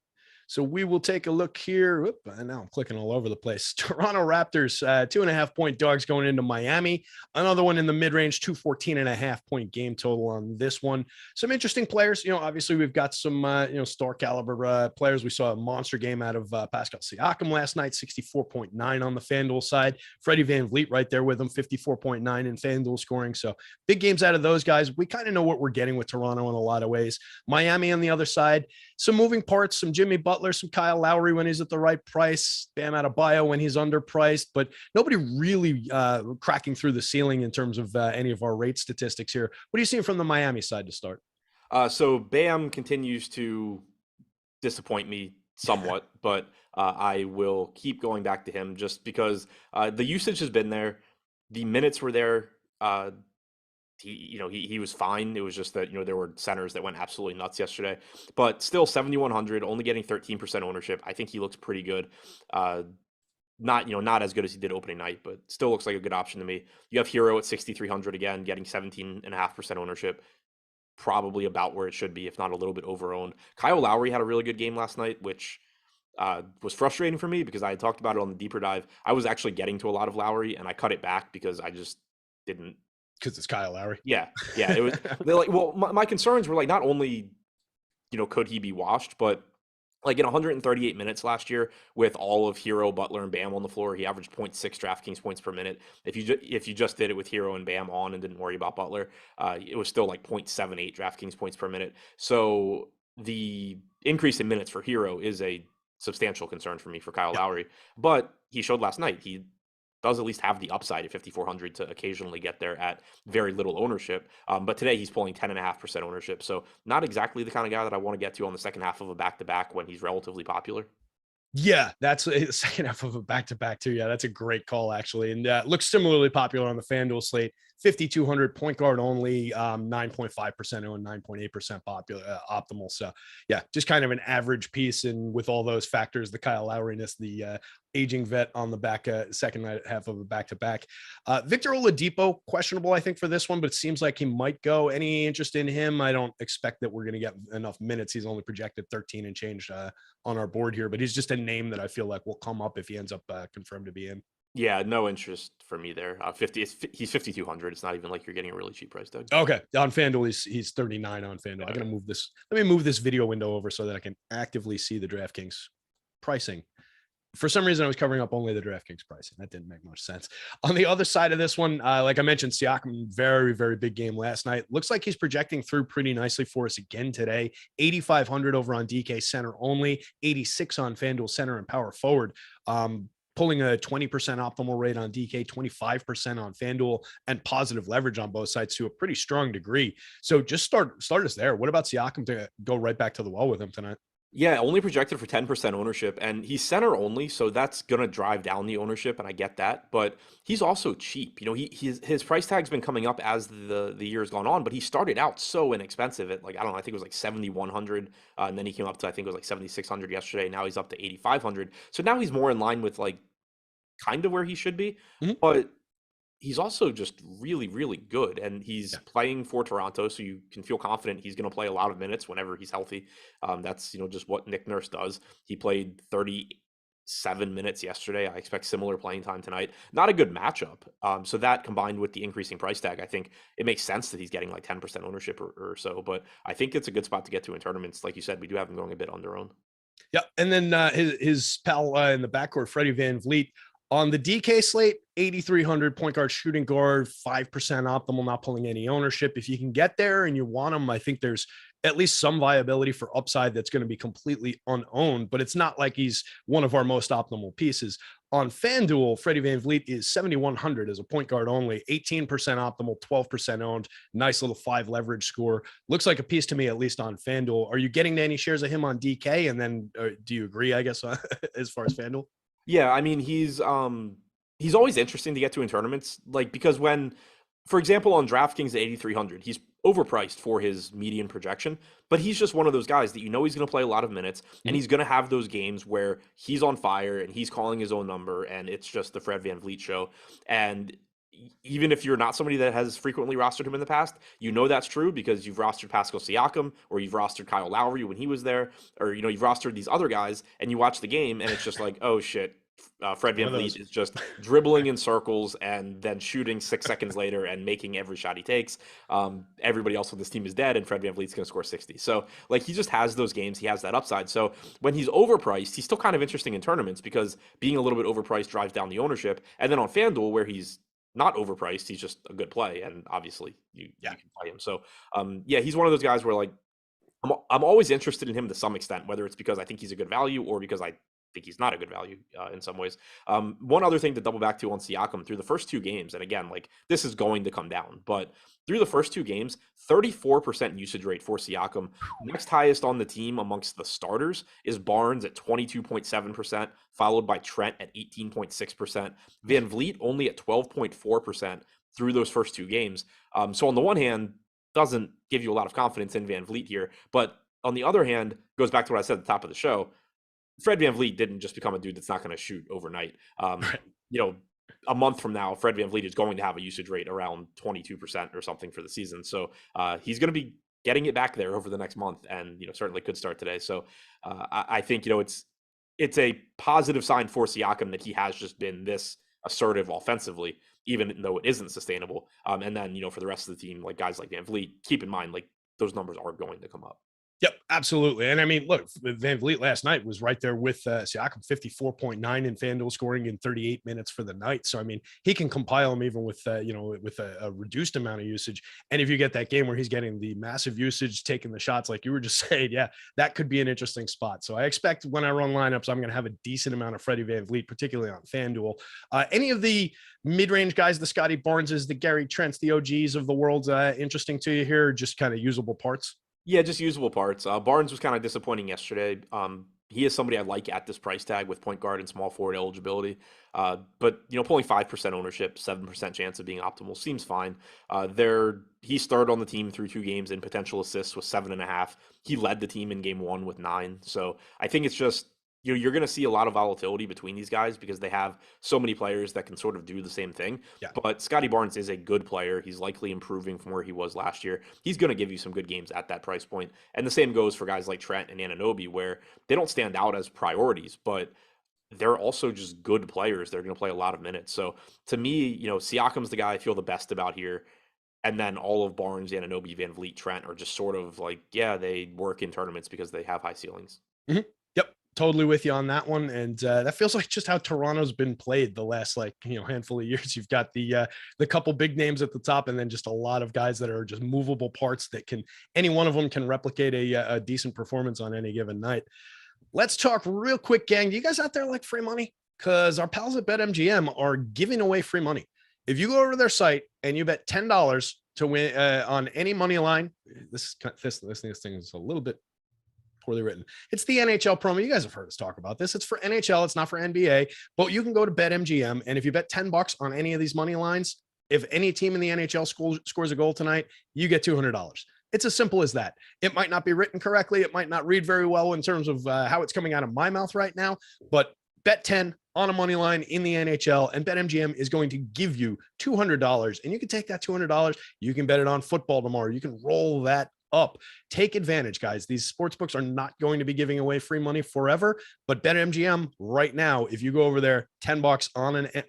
So we will take a look here. Oop, and now I'm clicking all over the place. Toronto Raptors, 2.5 point dogs going into Miami. Another one in the mid-range, 214.5 point game total on this one. Some interesting players. Obviously we've got some, star caliber players. We saw a monster game out of Pascal Siakam last night, 64.9 on the FanDuel side. Freddie VanVleet right there with him, 54.9 in FanDuel scoring. So big games out of those guys. We kind of know what we're getting with Toronto in a lot of ways. Miami on the other side, some moving parts, some Jimmy Butler, some Kyle Lowry when he's at the right price, Bam Adebayo when he's underpriced, but nobody really cracking through the ceiling in terms of any of our rate statistics here. What are you seeing from the Miami side to start? So Bam continues to disappoint me somewhat, but I will keep going back to him just because the usage has been there. The minutes were there. he was fine. It was just that, there were centers that went absolutely nuts yesterday. But still 7,100, only getting 13% ownership. I think he looks pretty good. Not as good as he did opening night, but still looks like a good option to me. You have Hero at 6,300 again, getting 17.5% ownership. Probably about where it should be, if not a little bit overowned. Kyle Lowry had a really good game last night, which was frustrating for me because I had talked about it on the deeper dive. I was actually getting to a lot of Lowry, and I cut it back because I just didn't. Because it's Kyle Lowry. Yeah. It was. They're like, well, my concerns were like not only, could he be washed, but like in 138 minutes last year with all of Hero, Butler, and Bam on the floor, he averaged 0.6 DraftKings points per minute. If you just did it with Hero and Bam on and didn't worry about Butler, it was still like 0.78 DraftKings points per minute. So the increase in minutes for Hero is a substantial concern for me for Kyle Lowry. But he showed last night he does at least have the upside at 5,400 to occasionally get there at very little ownership. But today he's pulling 10.5% ownership. So not exactly the kind of guy that I want to get to on the second half of a back-to-back when he's relatively popular. Yeah, that's a second half of a back-to-back too. Yeah, that's a great call actually. And looks similarly popular on the FanDuel slate. 5,200 point guard only, 9.5% owned, 9.8% popular, optimal. So yeah, just kind of an average piece. And with all those factors, the Kyle Lowry-ness, the aging vet on the back second half of a back-to-back. Victor Oladipo, questionable, I think, for this one, but it seems like he might go. Any interest in him? I don't expect that we're going to get enough minutes. He's only projected 13 and change on our board here, but he's just a name that I feel like will come up if he ends up confirmed to be in. Yeah, no interest for me there. He's 5,200. It's not even like you're getting a really cheap price tag. Okay, on FanDuel he's 39 on FanDuel. I'm gonna move this. Let me move this video window over so that I can actively see the DraftKings pricing. For some reason, I was covering up only the DraftKings pricing. That didn't make much sense. On the other side of this one, like I mentioned, Siakam, very, very big game last night. Looks like he's projecting through pretty nicely for us again today. 8,500 over on DK center only, 86 on FanDuel center and power forward. Pulling a 20% optimal rate on DK, 25% on FanDuel, and positive leverage on both sides to a pretty strong degree. So just start us there. What about Siakam to go right back to the well with him tonight? Yeah, only projected for 10% ownership, and he's center only, so that's gonna drive down the ownership, and I get that. But he's also cheap. His price tag's been coming up as the year's gone on, but he started out so inexpensive at like, I don't know, I think it was like 7,100, and then he came up to, I think it was like 7,600 yesterday. Now he's up to 8,500. So now he's more in line with like kind of where he should be, but he's also just really, really good. And he's playing for Toronto, so you can feel confident he's going to play a lot of minutes whenever he's healthy. That's, just what Nick Nurse does. He played 37 minutes yesterday. I expect similar playing time tonight. Not a good matchup. So that combined with the increasing price tag, I think it makes sense that he's getting like 10% ownership or so. But I think it's a good spot to get to in tournaments. Like you said, we do have him going a bit under owned. Yeah. And then his pal in the backcourt, Freddie VanVleet, on the DK slate, 8,300 point guard, shooting guard, 5% optimal, not pulling any ownership. If you can get there and you want him, I think there's at least some viability for upside that's going to be completely unowned, but it's not like he's one of our most optimal pieces. On FanDuel, Freddie VanVleet is 7,100 as a point guard only, 18% optimal, 12% owned. Nice little 5 leverage score. Looks like a piece to me, at least on FanDuel. Are you getting any shares of him on DK? And then do you agree, I guess, as far as FanDuel? Yeah, I mean, he's always interesting to get to in tournaments, like because when, for example, on DraftKings at 8,300, he's overpriced for his median projection, but he's just one of those guys that he's going to play a lot of minutes, and he's going to have those games where he's on fire and he's calling his own number, and it's just the Fred VanVleet show. And even if you're not somebody that has frequently rostered him in the past, that's true because you've rostered Pascal Siakam or you've rostered Kyle Lowry when he was there, or you've rostered these other guys, and you watch the game and it's just like, oh shit, Fred VanVleet is just dribbling in circles and then shooting 6 seconds later and making every shot he takes. Everybody else on this team is dead, and Fred VanVleet's going to score 60. So like he just has those games, he has that upside. So when he's overpriced, he's still kind of interesting in tournaments because being a little bit overpriced drives down the ownership. And then on FanDuel, where he's not overpriced, he's just a good play, and obviously you can play him. So he's one of those guys where like I'm always interested in him to some extent, whether it's because I think he's a good value or because I think he's not a good value in some ways. One other thing to double back to on Siakam through the first 2 games, and again, like this is going to come down, but through the first 2 games, 34% usage rate for Siakam. Next highest on the team amongst the starters is Barnes at 22.7%, followed by Trent at 18.6%, VanVleet only at 12.4%, through those first two games. So on the one hand, doesn't give you a lot of confidence in Van Vliet here. But on the other hand, goes back to what I said at the top of the show. Fred Van Vliet didn't just become a dude that's not going to shoot overnight. Right. A month from now, Fred Van Vliet is going to have a usage rate around 22% or something for the season. So he's going to be getting it back there over the next month, and certainly could start today. So I think it's a positive sign for Siakam that he has just been this assertive offensively, even though it isn't sustainable. And then for the rest of the team, like guys like Van Vliet, keep in mind like those numbers are going to come up. Yep, absolutely. And I mean, look, Van Vliet last night was right there with Siakam, 54.9 in FanDuel scoring in 38 minutes for the night. So, I mean, he can compile them even with, with a reduced amount of usage. And if you get that game where he's getting the massive usage, taking the shots, like you were just saying, yeah, that could be an interesting spot. So I expect when I run lineups, I'm going to have a decent amount of Freddie Van Vliet, particularly on FanDuel. Any of the mid-range guys, the Scotty Barneses, the Gary Trents, the OGs of the world, interesting to you here, just kind of usable parts? Yeah, just usable parts. Barnes was kind of disappointing yesterday. He is somebody I like at this price tag with point guard and small forward eligibility. But pulling 5% ownership, 7% chance of being optimal seems fine. He started on the team through 2 games and potential assists with 7.5. He led the team in game 1 with 9. So I think it's just you're going to see a lot of volatility between these guys because they have so many players that can sort of do the same thing. Yeah. But Scotty Barnes is a good player. He's likely improving from where he was last year. He's going to give you some good games at that price point. And the same goes for guys like Trent and Anunoby, where they don't stand out as priorities, but they're also just good players. They're going to play a lot of minutes. So to me, Siakam's the guy I feel the best about here. And then all of Barnes, Anunoby, Van Vliet, Trent are just sort of like, yeah, they work in tournaments because they have high ceilings. Mm-hmm. Totally with you on that one. And that feels like just how Toronto's been played the last handful of years. You've got the couple big names at the top, and then just a lot of guys that are just movable parts that any one of them can replicate a decent performance on any given night. Let's talk real quick, gang. Do you guys out there like free money? Because our pals at BetMGM are giving away free money. If you go over to their site and you bet $10 to win on any money line, this thing is a little bit poorly written. It's the NHL promo. You guys have heard us talk about this. It's for NHL. It's not for NBA, but you can go to BetMGM, and if you bet $10 on any of these money lines, if any team in the NHL scores a goal tonight, you get $200. It's as simple as that. It might not be written correctly. It might not read very well in terms of how it's coming out of my mouth right now, but bet 10 on a money line in the NHL, and BetMGM is going to give you $200, and you can take that $200. You can bet it on football tomorrow. You can roll that up. Take advantage, guys. These sports books are not going to be giving away free money forever, but BetMGM right now, if you go over there, $10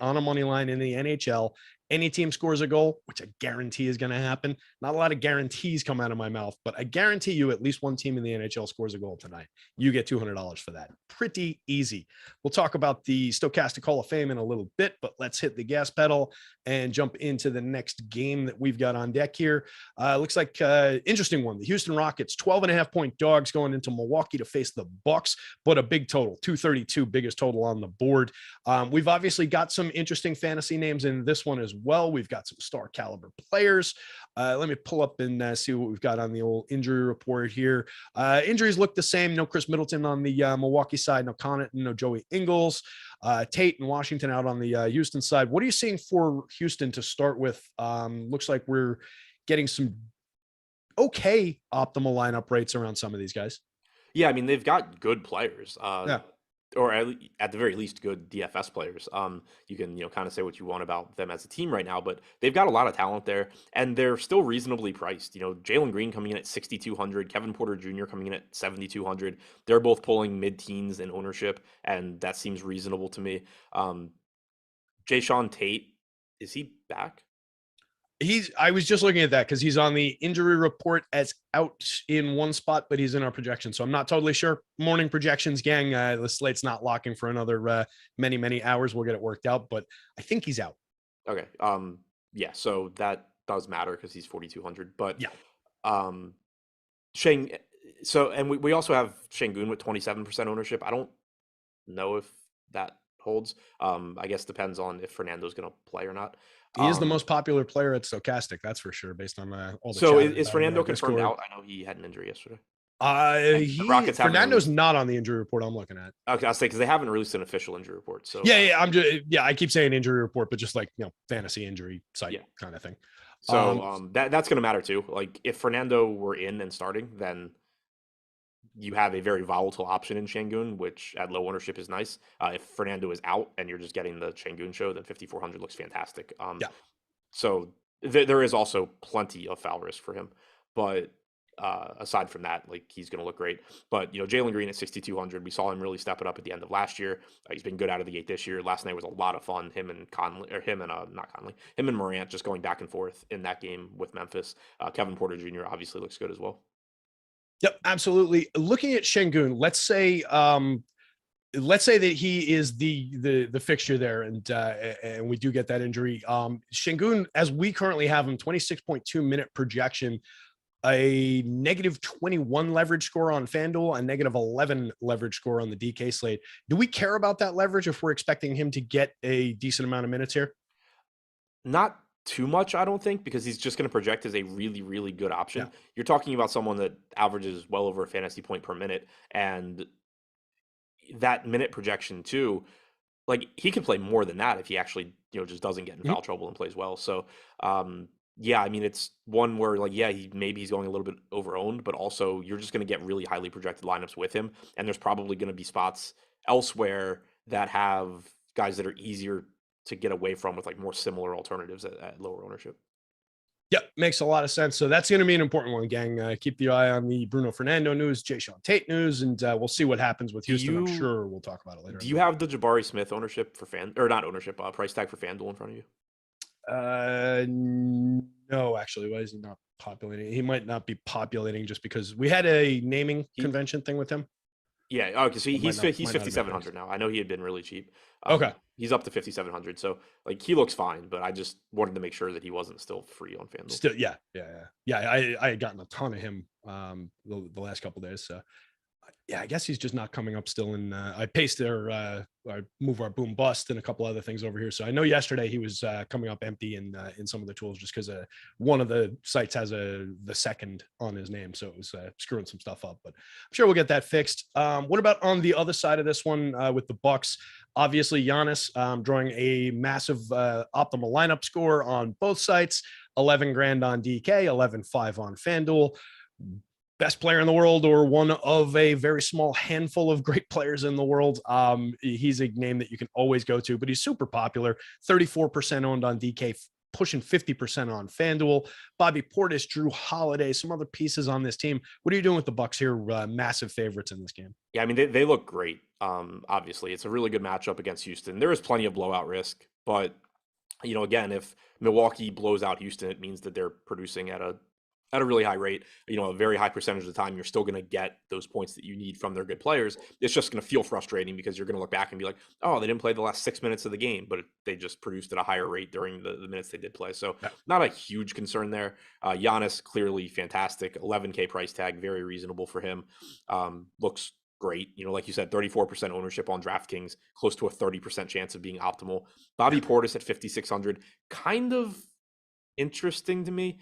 on a money line in the NHL, any team scores a goal, which I guarantee is going to happen. Not a lot of guarantees come out of my mouth, but I guarantee you at least one team in the NHL scores a goal tonight. You get $200 for that. Pretty easy. We'll talk about the Stokastic Hall of Fame in a little bit, but let's hit the gas pedal and jump into the next game that we've got on deck here. Looks like interesting one. The Houston Rockets, 12.5-point dogs going into Milwaukee to face the Bucks, but a big total, 232, biggest total on the board. We've obviously got some interesting fantasy names in this one as well. We've got some star caliber players. Let me pull up and see what we've got on the old injury report here. Injuries look the same. No Chris Middleton on the Milwaukee side, no Connaughton, no Joey Ingles. Tate and Washington out on the Houston side. What are you seeing for Houston to start with? Looks like we're getting some okay optimal lineup rates around some of these guys. Yeah, I mean, they've got good players. Yeah. Or at the very least, good DFS players. You can, kind of say what you want about them as a team right now, but they've got a lot of talent there, and they're still reasonably priced. Jalen Green coming in at 6,200, Kevin Porter Jr. coming in at 7,200. They're both pulling mid-teens in ownership, and that seems reasonable to me. Jayshawn Tate, is he back? I was just looking at that because he's on the injury report as out in one spot, but he's in our projection. So I'm not totally sure. Morning projections, gang. The slate's not locking for another many hours. We'll get it worked out, but I think he's out. Okay. Yeah. So that does matter because he's 4,200. But yeah. And we also have Şengün with 27% ownership. I don't know if that holds. I guess depends on if Fernando's going to play or not. He is the most popular player at Stokastic, that's for sure, based on all the. So is Fernando confirmed out? I know he had an injury yesterday. The Rockets Fernando's not on the injury report I'm looking at. Okay, I'll say because they haven't released an official injury report. So I keep saying injury report, but just like fantasy injury site kind of thing. So that's going to matter too. Like if Fernando were in and starting, then you have a very volatile option in Şengün, which at low ownership is nice. If Fernando is out and you're just getting the Şengün show, then 5,400 looks fantastic. So there is also plenty of foul risk for him, but aside from that, like he's going to look great. But Jalen Green at 6,200, we saw him really step it up at the end of last year. He's been good out of the gate this year. Last night was a lot of fun. Him and Morant just going back and forth in that game with Memphis. Kevin Porter Jr. obviously looks good as well. Yep, absolutely. Looking at Şengün, let's say that he is the fixture there, and we do get that injury. Şengün, as we currently have him, 26.2 minute projection, a negative 21 leverage score on FanDuel, and negative 11 leverage score on the DK slate. Do we care about that leverage if we're expecting him to get a decent amount of minutes here? Not too much, I don't think, because he's just going to project as a really, really good option. Yeah. You're talking about someone that averages well over a fantasy point per minute, and that minute projection too, like he could play more than that if he actually, just doesn't get in foul trouble and plays well. So, I mean, it's one where he's going a little bit over-owned, but also you're just going to get really highly projected lineups with him. And there's probably going to be spots elsewhere that have guys that are easier to get away from with like more similar alternatives at lower ownership. Yep, makes a lot of sense. So that's going to be an important one, gang. Keep the eye on the Bruno Fernando news, Jayshawn Tate news, and we'll see what happens with Houston. I'm sure we'll talk about it later. Do you have the Jabari Smith ownership for price tag for FanDuel in front of you? No, actually. Why is he not populating? He might not be populating just because we had a naming convention thing with him. Yeah. Okay. So he's 5,700 now. I know he had been really cheap. Okay. He's up to 5,700. So like he looks fine, but I just wanted to make sure that he wasn't still free on FanDuel. Still, yeah. I had gotten a ton of him the last couple of days. So I guess he's just not coming up still. And I pasted I move our boom bust and a couple other things over here. So I know yesterday he was coming up empty in some of the tools just because one of the sites has the second on his name. So it was screwing some stuff up, but I'm sure we'll get that fixed. What about on the other side of this one with the Bucks? Obviously Giannis drawing a massive optimal lineup score on both sites, 11 grand on DK, 11.5 on FanDuel. Best player in the world, or one of a very small handful of great players in the world. He's a name that you can always go to, but he's super popular. 34% owned on DK, pushing 50% on FanDuel. Bobby Portis, Drew Holiday, some other pieces on this team. What are you doing with the Bucks here? Massive favorites in this game. Yeah, I mean, they look great. Obviously, it's a really good matchup against Houston. There is plenty of blowout risk, but again, if Milwaukee blows out Houston, it means that they're producing at a really high rate, a very high percentage of the time, you're still going to get those points that you need from their good players. It's just going to feel frustrating because you're going to look back and be like, oh, they didn't play the last 6 minutes of the game, but they just produced at a higher rate during the minutes they did play. So not a huge concern there. Giannis, clearly fantastic. 11K price tag, very reasonable for him. Looks great. Like you said, 34% ownership on DraftKings, close to a 30% chance of being optimal. Bobby Portis at 5,600, kind of interesting to me.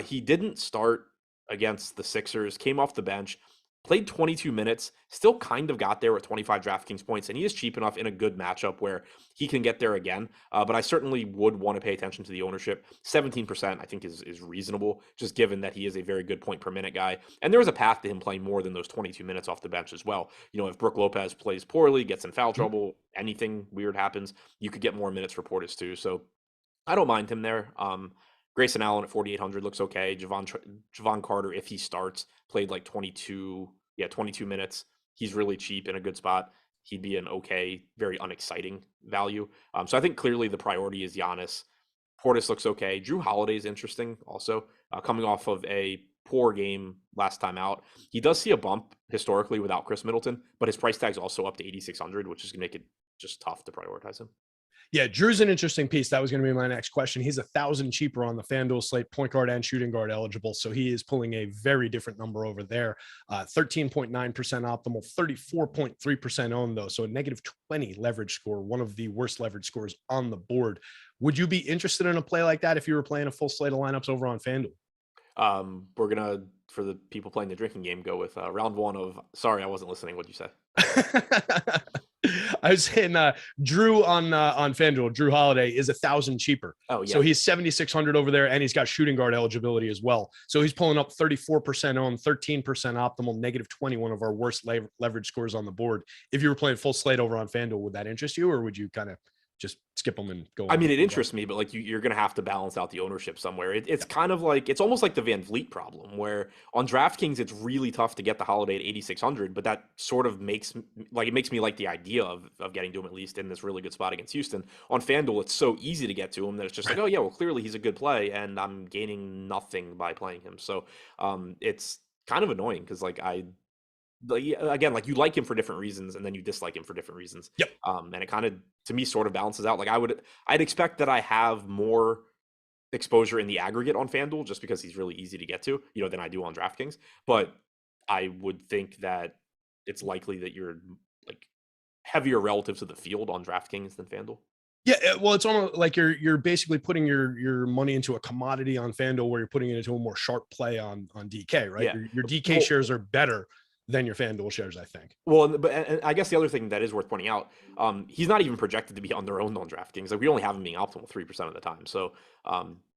He didn't start against the Sixers, came off the bench, played 22 minutes, still kind of got there with 25 DraftKings points, and he is cheap enough in a good matchup where he can get there again. But I certainly would want to pay attention to the ownership. 17% I think is reasonable, just given that he is a very good point per minute guy. And there is a path to him playing more than those 22 minutes off the bench as well. If Brook Lopez plays poorly, gets in foul trouble, anything weird happens, you could get more minutes for Portis too. So I don't mind him there. Grayson Allen at 4,800 looks okay. Javon Carter, if he starts, played like 22 minutes. He's really cheap in a good spot. He'd be an okay, very unexciting value. So I think clearly the priority is Giannis. Portis looks okay. Drew Holiday is interesting also, coming off of a poor game last time out. He does see a bump historically without Chris Middleton, but his price tag's also up to 8,600, which is going to make it just tough to prioritize him. Yeah, Drew's an interesting piece. That was going to be my next question. He's 1,000 cheaper on the FanDuel slate, point guard and shooting guard eligible. So he is pulling a very different number over there. 13.9% optimal, 34.3% owned though. So a negative 20 leverage score, one of the worst leverage scores on the board. Would you be interested in a play like that if you were playing a full slate of lineups over on FanDuel? We're gonna, for the people playing the drinking game, go with round one of. Sorry, I wasn't listening. What'd you say? I was saying Drew on FanDuel, Drew Holiday is 1,000 cheaper. Oh yeah. So he's 7,600 over there, and he's got shooting guard eligibility as well. So he's pulling up 34% on, 13% optimal, -20, one of our worst leverage scores on the board. If you were playing full slate over on FanDuel, would that interest you, or would you kind of just skip them and go? I mean, it interests me, but like you're going to have to balance out the ownership somewhere. It's kind of like, it's almost like the Van Vliet problem, where on DraftKings it's really tough to get the Holiday at 8,600, but that sort of makes me like the idea of getting to him at least in this really good spot against Houston. On FanDuel, it's so easy to get to him that it's just like, oh yeah, well clearly he's a good play, and I'm gaining nothing by playing him. So it's kind of annoying because again, like you like him for different reasons and then you dislike him for different reasons. Yep. And it kind of, to me, sort of balances out. Like I'd expect that I have more exposure in the aggregate on FanDuel just because he's really easy to get to, than I do on DraftKings. But I would think that it's likely that you're like heavier relative to the field on DraftKings than FanDuel. Yeah, well, it's almost like you're basically putting your money into a commodity on FanDuel where you're putting it into a more sharp play on DK, right? Yeah. Your DK shares are better than your FanDuel shares, I think. Well, and I guess the other thing that is worth pointing out, he's not even projected to be underowned on DraftKings. Like we only have him being optimal 3% of the time. So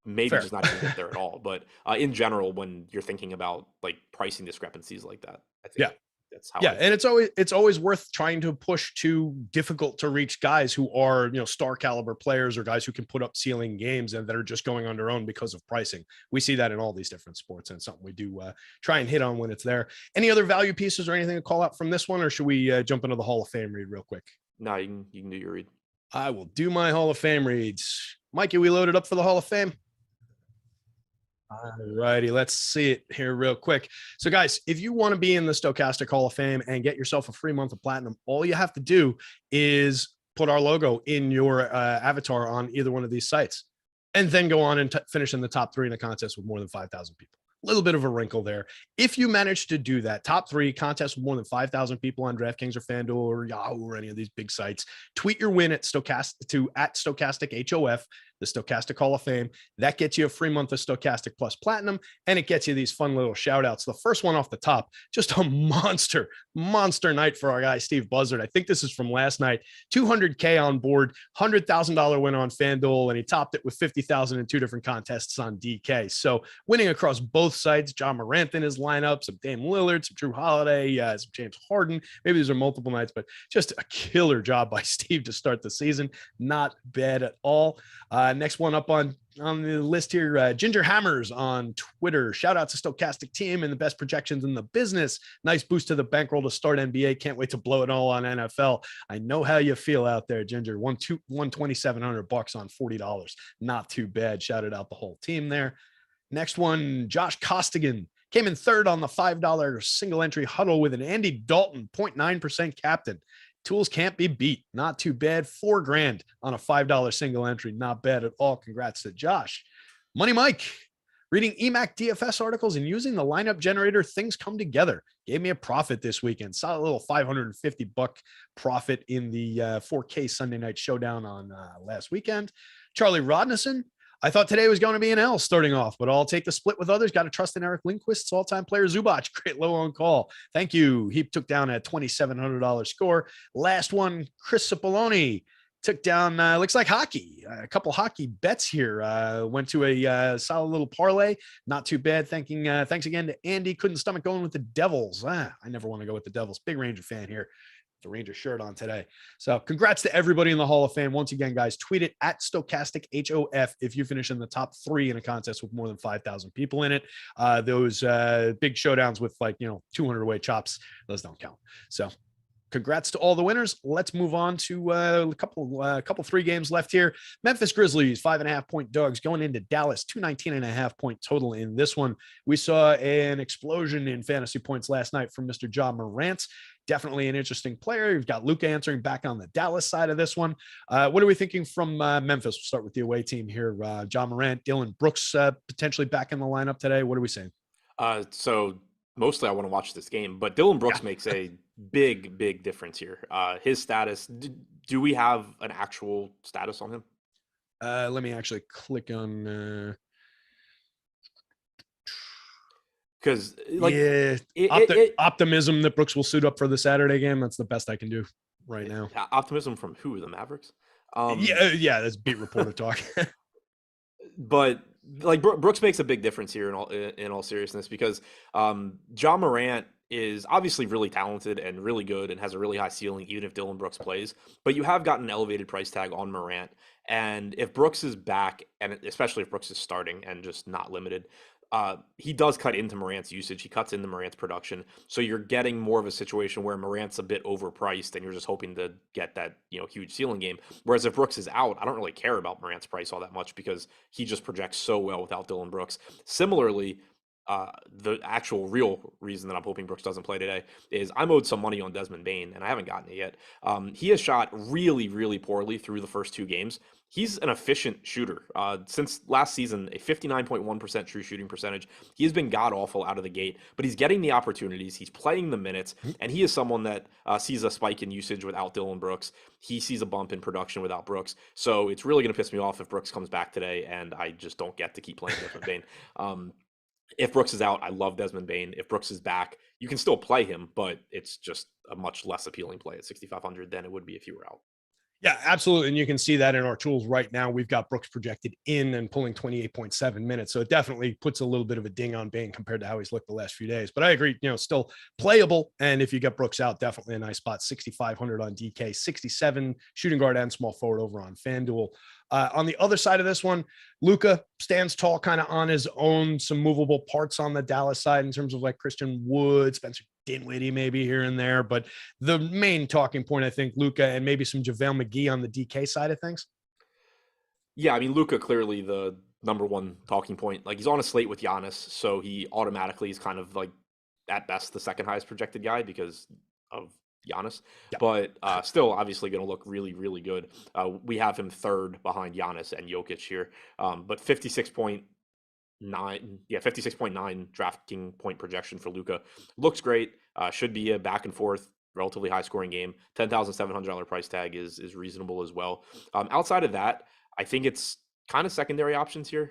maybe Fair. just not even get there at all. But in general, when you're thinking about like pricing discrepancies like that, I think that's how. And it's always worth trying to push to difficult to reach guys who are, star caliber players or guys who can put up ceiling games and that are just going underowned because of pricing. We see that in all these different sports, and it's something we do try and hit on when it's there. Any other value pieces or anything to call out from this one, or should we jump into the Hall of Fame read real quick? No, you can do your read. I will do my Hall of Fame reads. Mikey, we loaded up for the Hall of Fame? All righty, let's see it here real quick. So guys, if you want to be in the Stokastic Hall of Fame and get yourself a free month of platinum, all you have to do is put our logo in your avatar on either one of these sites and then go on and finish in the top 3 in a contest with more than 5,000 people. A little bit of a wrinkle there. If you manage to do that, top 3 contest with more than 5,000 people on DraftKings or FanDuel or Yahoo or any of these big sites, tweet your win at Stokastic HOF, the Stokastic Hall of Fame. That gets you a free month of Stokastic Plus Platinum, and it gets you these fun little shout outs. The first one off the top, just a monster night for our guy, Steve Buzzard. I think this is from last night. 200K on board, $100,000 win on FanDuel, and he topped it with 50,000 in 2 different contests on DK. So winning across both sides, John Morant in his lineup, some Dame Lillard, some Drew Holiday, some James Harden. Maybe these are multiple nights, but just a killer job by Steve to start the season. Not bad at all. Next one up on the list here, Ginger Hammers on Twitter. Shout out to Stokastic team and the best projections in the business. Nice boost to the bankroll to start NBA. Can't wait to blow it all on NFL. I know how you feel out there, Ginger. Won $2,700 on $40. Not too bad. Shouted out the whole team there. Next one, Josh Costigan. Came in third on the $5 single entry huddle with an Andy Dalton 0.9% captain. Tools can't be beat. Not too bad. $4,000 on a $5 single entry. Not bad at all. Congrats to Josh. Money Mike, reading EMAC DFS articles and using the lineup generator, things come together. Gave me a profit this weekend. Saw a little $550 profit in the 4K Sunday night showdown on last weekend. Charlie Rodnison, I thought today was going to be an L starting off, but I'll take the split with others. Got to trust in Eric Lindquist's all-time player Zubac. Great low on call. Thank you. He took down a $2,700 score. Last one, Chris Cipollone took down, looks like hockey. A couple hockey bets here. Went to a solid little parlay. Not too bad. Thanks again to Andy. Couldn't stomach going with the Devils. I never want to go with the Devils. Big Ranger fan here. The Ranger shirt on today. So congrats to everybody in the Hall of Fame. Once again, guys, tweet it at Stokastic HOF if you finish in the top 3 in a contest with more than 5,000 people in it. Those big showdowns with 200 away chops, those don't count. So congrats to all the winners. Let's move on to a couple 3 games left here. Memphis Grizzlies, 5.5-point dogs going into Dallas, 219.5-point total in this one. We saw an explosion in fantasy points last night from Mr. John Morant. Definitely an interesting player. You've got Luka answering back on the Dallas side of this one. What are we thinking from Memphis? We'll start with the away team here. John Morant, Dillon Brooks potentially back in the lineup today. What are we saying? So mostly I want to watch this game, but Dillon Brooks makes a big difference here. His status, do we have an actual status on him? Let me actually click on because optimism that Brooks will suit up for the Saturday game. That's the best I can do right now. Optimism from who? The Mavericks? That's beat reporter talk. But like Brooks makes a big difference here in all seriousness, because Ja Morant is obviously really talented and really good and has a really high ceiling, even if Dillon Brooks plays. But you have gotten an elevated price tag on Morant. And if Brooks is back, and especially if Brooks is starting and just not limited, he does cut into Morant's usage. He cuts into Morant's production. So you're getting more of a situation where Morant's a bit overpriced and you're just hoping to get that, huge ceiling game. Whereas if Brooks is out, I don't really care about Morant's price all that much because he just projects so well without Dillon Brooks. Similarly, the actual real reason that I'm hoping Brooks doesn't play today is I'm owed some money on Desmond Bane, and I haven't gotten it yet. He has shot really, really poorly through the first 2 games. He's an efficient shooter. Since last season, a 59.1% true shooting percentage. He has been god-awful out of the gate, but he's getting the opportunities. He's playing the minutes, and he is someone that sees a spike in usage without Dillon Brooks. He sees a bump in production without Brooks. So it's really going to piss me off if Brooks comes back today, and I just don't get to keep playing Desmond Bane. If Brooks is out, I love Desmond Bane. If Brooks is back, you can still play him, but it's just a much less appealing play at 6,500 than it would be if you were out. Yeah, absolutely. And you can see that in our tools right now. We've got Brooks projected in and pulling 28.7 minutes. So it definitely puts a little bit of a ding on Bane compared to how he's looked the last few days. But I agree, still playable. And if you get Brooks out, definitely a nice spot. 6,500 on DK, 67 shooting guard and small forward over on FanDuel. On the other side of this one, Luka stands tall kind of on his own, some movable parts on the Dallas side in terms of like Christian Wood, Spencer Dinwiddie maybe here and there. But the main talking point, I think, Luka and maybe some JaVale McGee on the DK side of things. Yeah, I mean, Luka clearly the number one talking point. Like, he's on a slate with Giannis, so he automatically is kind of like, at best, the second highest projected guy because of Giannis, but still obviously going to look really, really good. We have him third behind Giannis and Jokic here, but 56.9 DraftKings point projection for Luka looks great. Should be a back and forth, relatively high scoring game. $10,700 price tag is reasonable as well. Outside of that, I think it's kind of secondary options here.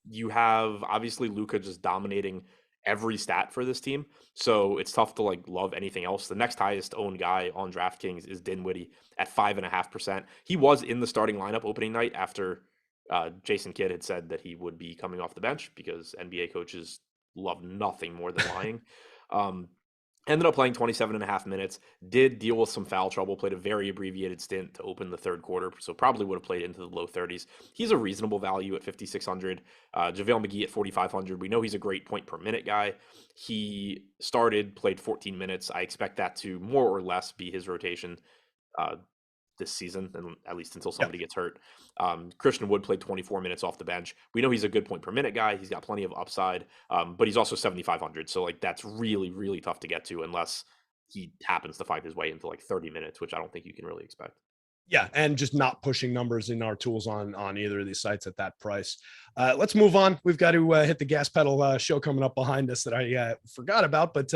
You have obviously Luka just dominating every stat for this team, so it's tough to like love anything else. The next highest owned guy on DraftKings is Dinwiddie at 5.5%. He was in the starting lineup opening night after Jason Kidd had said that he would be coming off the bench because NBA coaches love nothing more than lying. Ended up playing 27.5 minutes, did deal with some foul trouble, played a very abbreviated stint to open the third quarter, so probably would have played into the low 30s. He's a reasonable value at 5,600. JaVale McGee at 4,500. We know he's a great point per minute guy. He played 14 minutes. I expect that to more or less be his rotation this season, and at least until somebody gets hurt. Christian Wood played 24 minutes off the bench. We know he's a good point per minute guy. He's got plenty of upside, but he's also 7,500. So like that's really, really tough to get to unless he happens to find his way into like 30 minutes, which I don't think you can really expect. Yeah, and just not pushing numbers in our tools on either of these sites at that price. Let's move on. We've got to hit the gas pedal. Show coming up behind us that I forgot about. But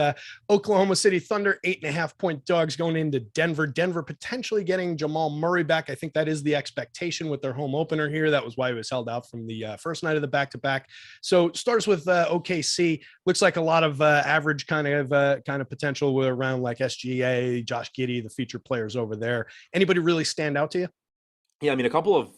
Oklahoma City Thunder, 8.5-point dogs going into Denver. Denver potentially getting Jamal Murray back. I think that is the expectation with their home opener here. That was why he was held out from the first night of the back-to-back. So starts with OKC. Looks like a lot of average kind of potential with around like SGA, Josh Giddey, the featured players over there. Anybody really stand out to you? Yeah, I mean, a couple of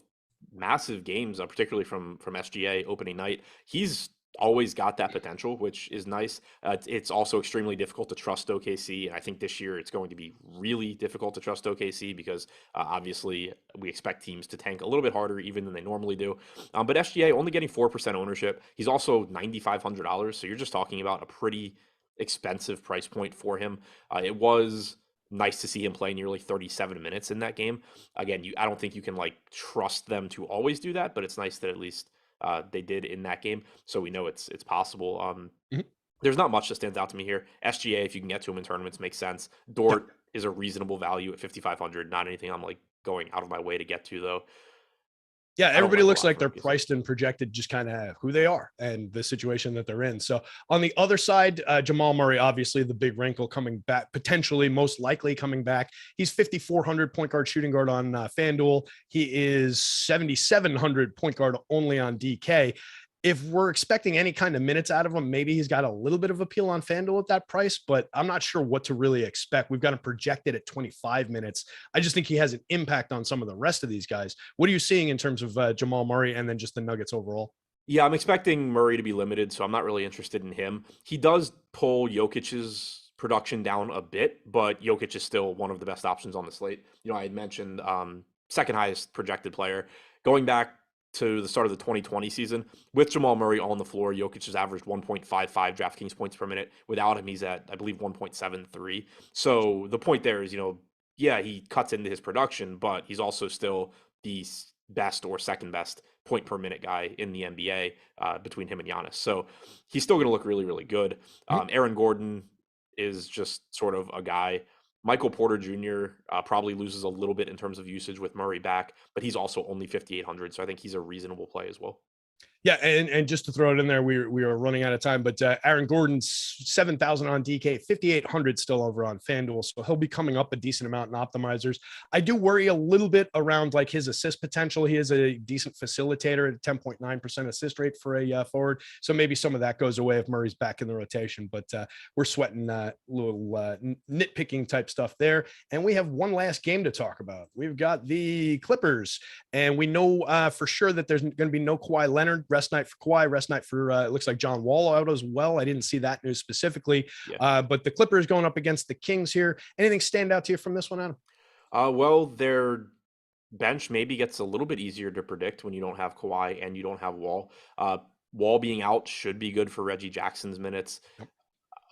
massive games, particularly from SGA opening night. He's always got that potential, which is nice. It's also extremely difficult to trust OKC, and I think this year it's going to be really difficult to trust OKC because obviously we expect teams to tank a little bit harder even than they normally do. But SGA only getting 4% ownership. He's also $9,500, so you're just talking about a pretty expensive price point for him. It was nice to see him play nearly 37 minutes in that game. Again, I don't think you can like trust them to always do that, but it's nice that at least they did in that game. So we know it's possible. There's not much that stands out to me here. SGA, if you can get to him in tournaments, makes sense. Dort is a reasonable value at 5,500. Not anything I'm like going out of my way to get to though. Yeah, everybody looks like they're priced and projected just kind of who they are and the situation that they're in. So on the other side, Jamal Murray, obviously the big wrinkle coming back, potentially most likely coming back. He's 5,400 point guard shooting guard on FanDuel. He is 7,700 point guard only on DK. if we're expecting any kind of minutes out of him, maybe he's got a little bit of appeal on FanDuel at that price, but I'm not sure what to really expect. We've got him projected at 25 minutes. I just think he has an impact on some of the rest of these guys. What are you seeing in terms of Jamal Murray and then just the Nuggets overall? Yeah, I'm expecting Murray to be limited, so I'm not really interested in him. He does pull Jokic's production down a bit, but Jokic is still one of the best options on the slate. I had mentioned second highest projected player. Going back to the start of the 2020 season, with Jamal Murray on the floor, Jokic has averaged 1.55 DraftKings points per minute. Without him, he's at, I believe, 1.73. So the point there is, yeah, he cuts into his production, but he's also still the best or second best point per minute guy in the NBA between him and Giannis. So he's still going to look really, really good. Aaron Gordon is just sort of a guy. Michael Porter Jr. Probably loses a little bit in terms of usage with Murray back, but he's also only 5,800. So I think he's a reasonable play as well. Yeah, and just to throw it in there, we are running out of time, but Aaron Gordon's 7,000 on DK, 5,800 still over on FanDuel, so he'll be coming up a decent amount in optimizers. I do worry a little bit around like his assist potential. He is a decent facilitator at 10.9% assist rate for a forward, so maybe some of that goes away if Murray's back in the rotation, but we're sweating little nitpicking type stuff there. And we have one last game to talk about. We've got the Clippers, and we know for sure that there's going to be no Kawhi Leonard. Rest night for Kawhi, rest night for it looks like John Wall out as well. I didn't see that news specifically, but the Clippers going up against the Kings here. Anything stand out to you from this one, Adam? Well, their bench maybe gets a little bit easier to predict when you don't have Kawhi and you don't have Wall. Wall being out should be good for Reggie Jackson's minutes.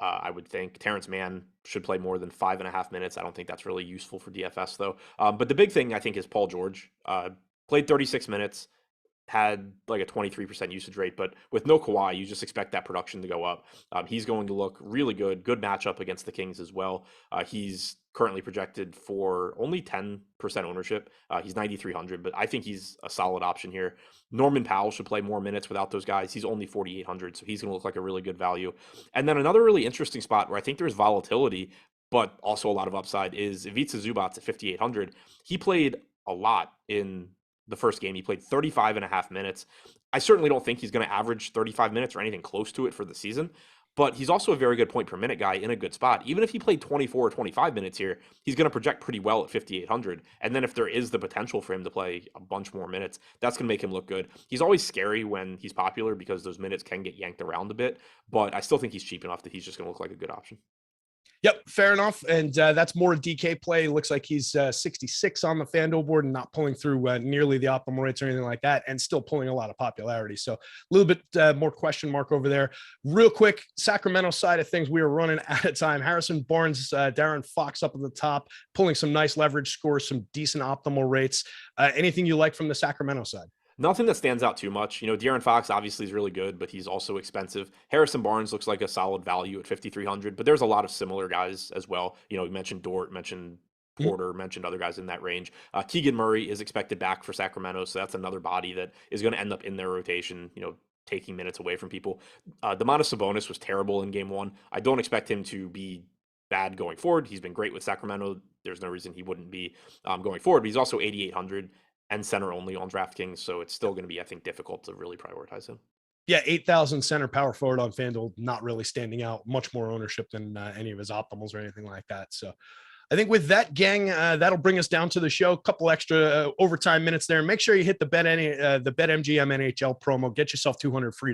I would think Terrence Mann should play more than 5.5 minutes. I don't think that's really useful for DFS though. But the big thing I think is Paul George played 36 minutes. Had like a 23% usage rate, but with no Kawhi, you just expect that production to go up. He's going to look really good matchup against the Kings as well. He's currently projected for only 10% ownership. He's 9,300, but I think he's a solid option here. Norman Powell should play more minutes without those guys. He's only 4,800, so he's going to look like a really good value. And then another really interesting spot where I think there's volatility, but also a lot of upside is Ivica Zubac at 5,800. He played a lot in the first game. He played 35.5 minutes. I certainly don't think he's going to average 35 minutes or anything close to it for the season, but he's also a very good point per minute guy in a good spot. Even if he played 24 or 25 minutes here, he's going to project pretty well at 5,800. And then if there is the potential for him to play a bunch more minutes, that's going to make him look good. He's always scary when he's popular because those minutes can get yanked around a bit, but I still think he's cheap enough that he's just going to look like a good option. Yep, fair enough. And that's more a DK play. Looks like he's 66 on the FanDuel board and not pulling through nearly the optimal rates or anything like that, and still pulling a lot of popularity. So a little bit more question mark over there. Real quick, Sacramento side of things, we are running out of time. Harrison Barnes, Darren Fox up at the top, pulling some nice leverage scores, some decent optimal rates. Anything you like from the Sacramento side? Nothing that stands out too much. De'Aaron Fox obviously is really good, but he's also expensive. Harrison Barnes looks like a solid value at 5,300, but there's a lot of similar guys as well. You mentioned Dort, mentioned Porter, mentioned other guys in that range. Keegan Murray is expected back for Sacramento, so that's another body that is going to end up in their rotation, taking minutes away from people. Domantas Sabonis was terrible in game one. I don't expect him to be bad going forward. He's been great with Sacramento. There's no reason he wouldn't be going forward, but he's also 8,800. And center only on DraftKings, so it's still going to be, I think, difficult to really prioritize him. Yeah, 8,000 center power forward on FanDuel, not really standing out. Much more ownership than any of his optimals or anything like that. So I think with that, gang, that'll bring us down to the show. A couple extra overtime minutes there. Make sure you hit the BetMGM NHL promo. Get yourself $200 free.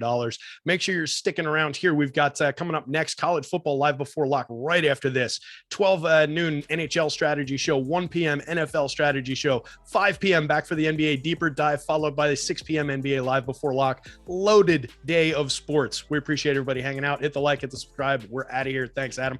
Make sure you're sticking around here. We've got coming up next, college football live before lock right after this. 12 noon NHL strategy show, 1 p.m. NFL strategy show, 5 p.m. back for the NBA deeper dive, followed by the 6 p.m. NBA live before lock. Loaded day of sports. We appreciate everybody hanging out. Hit the like, hit the subscribe. We're out of here. Thanks, Adam.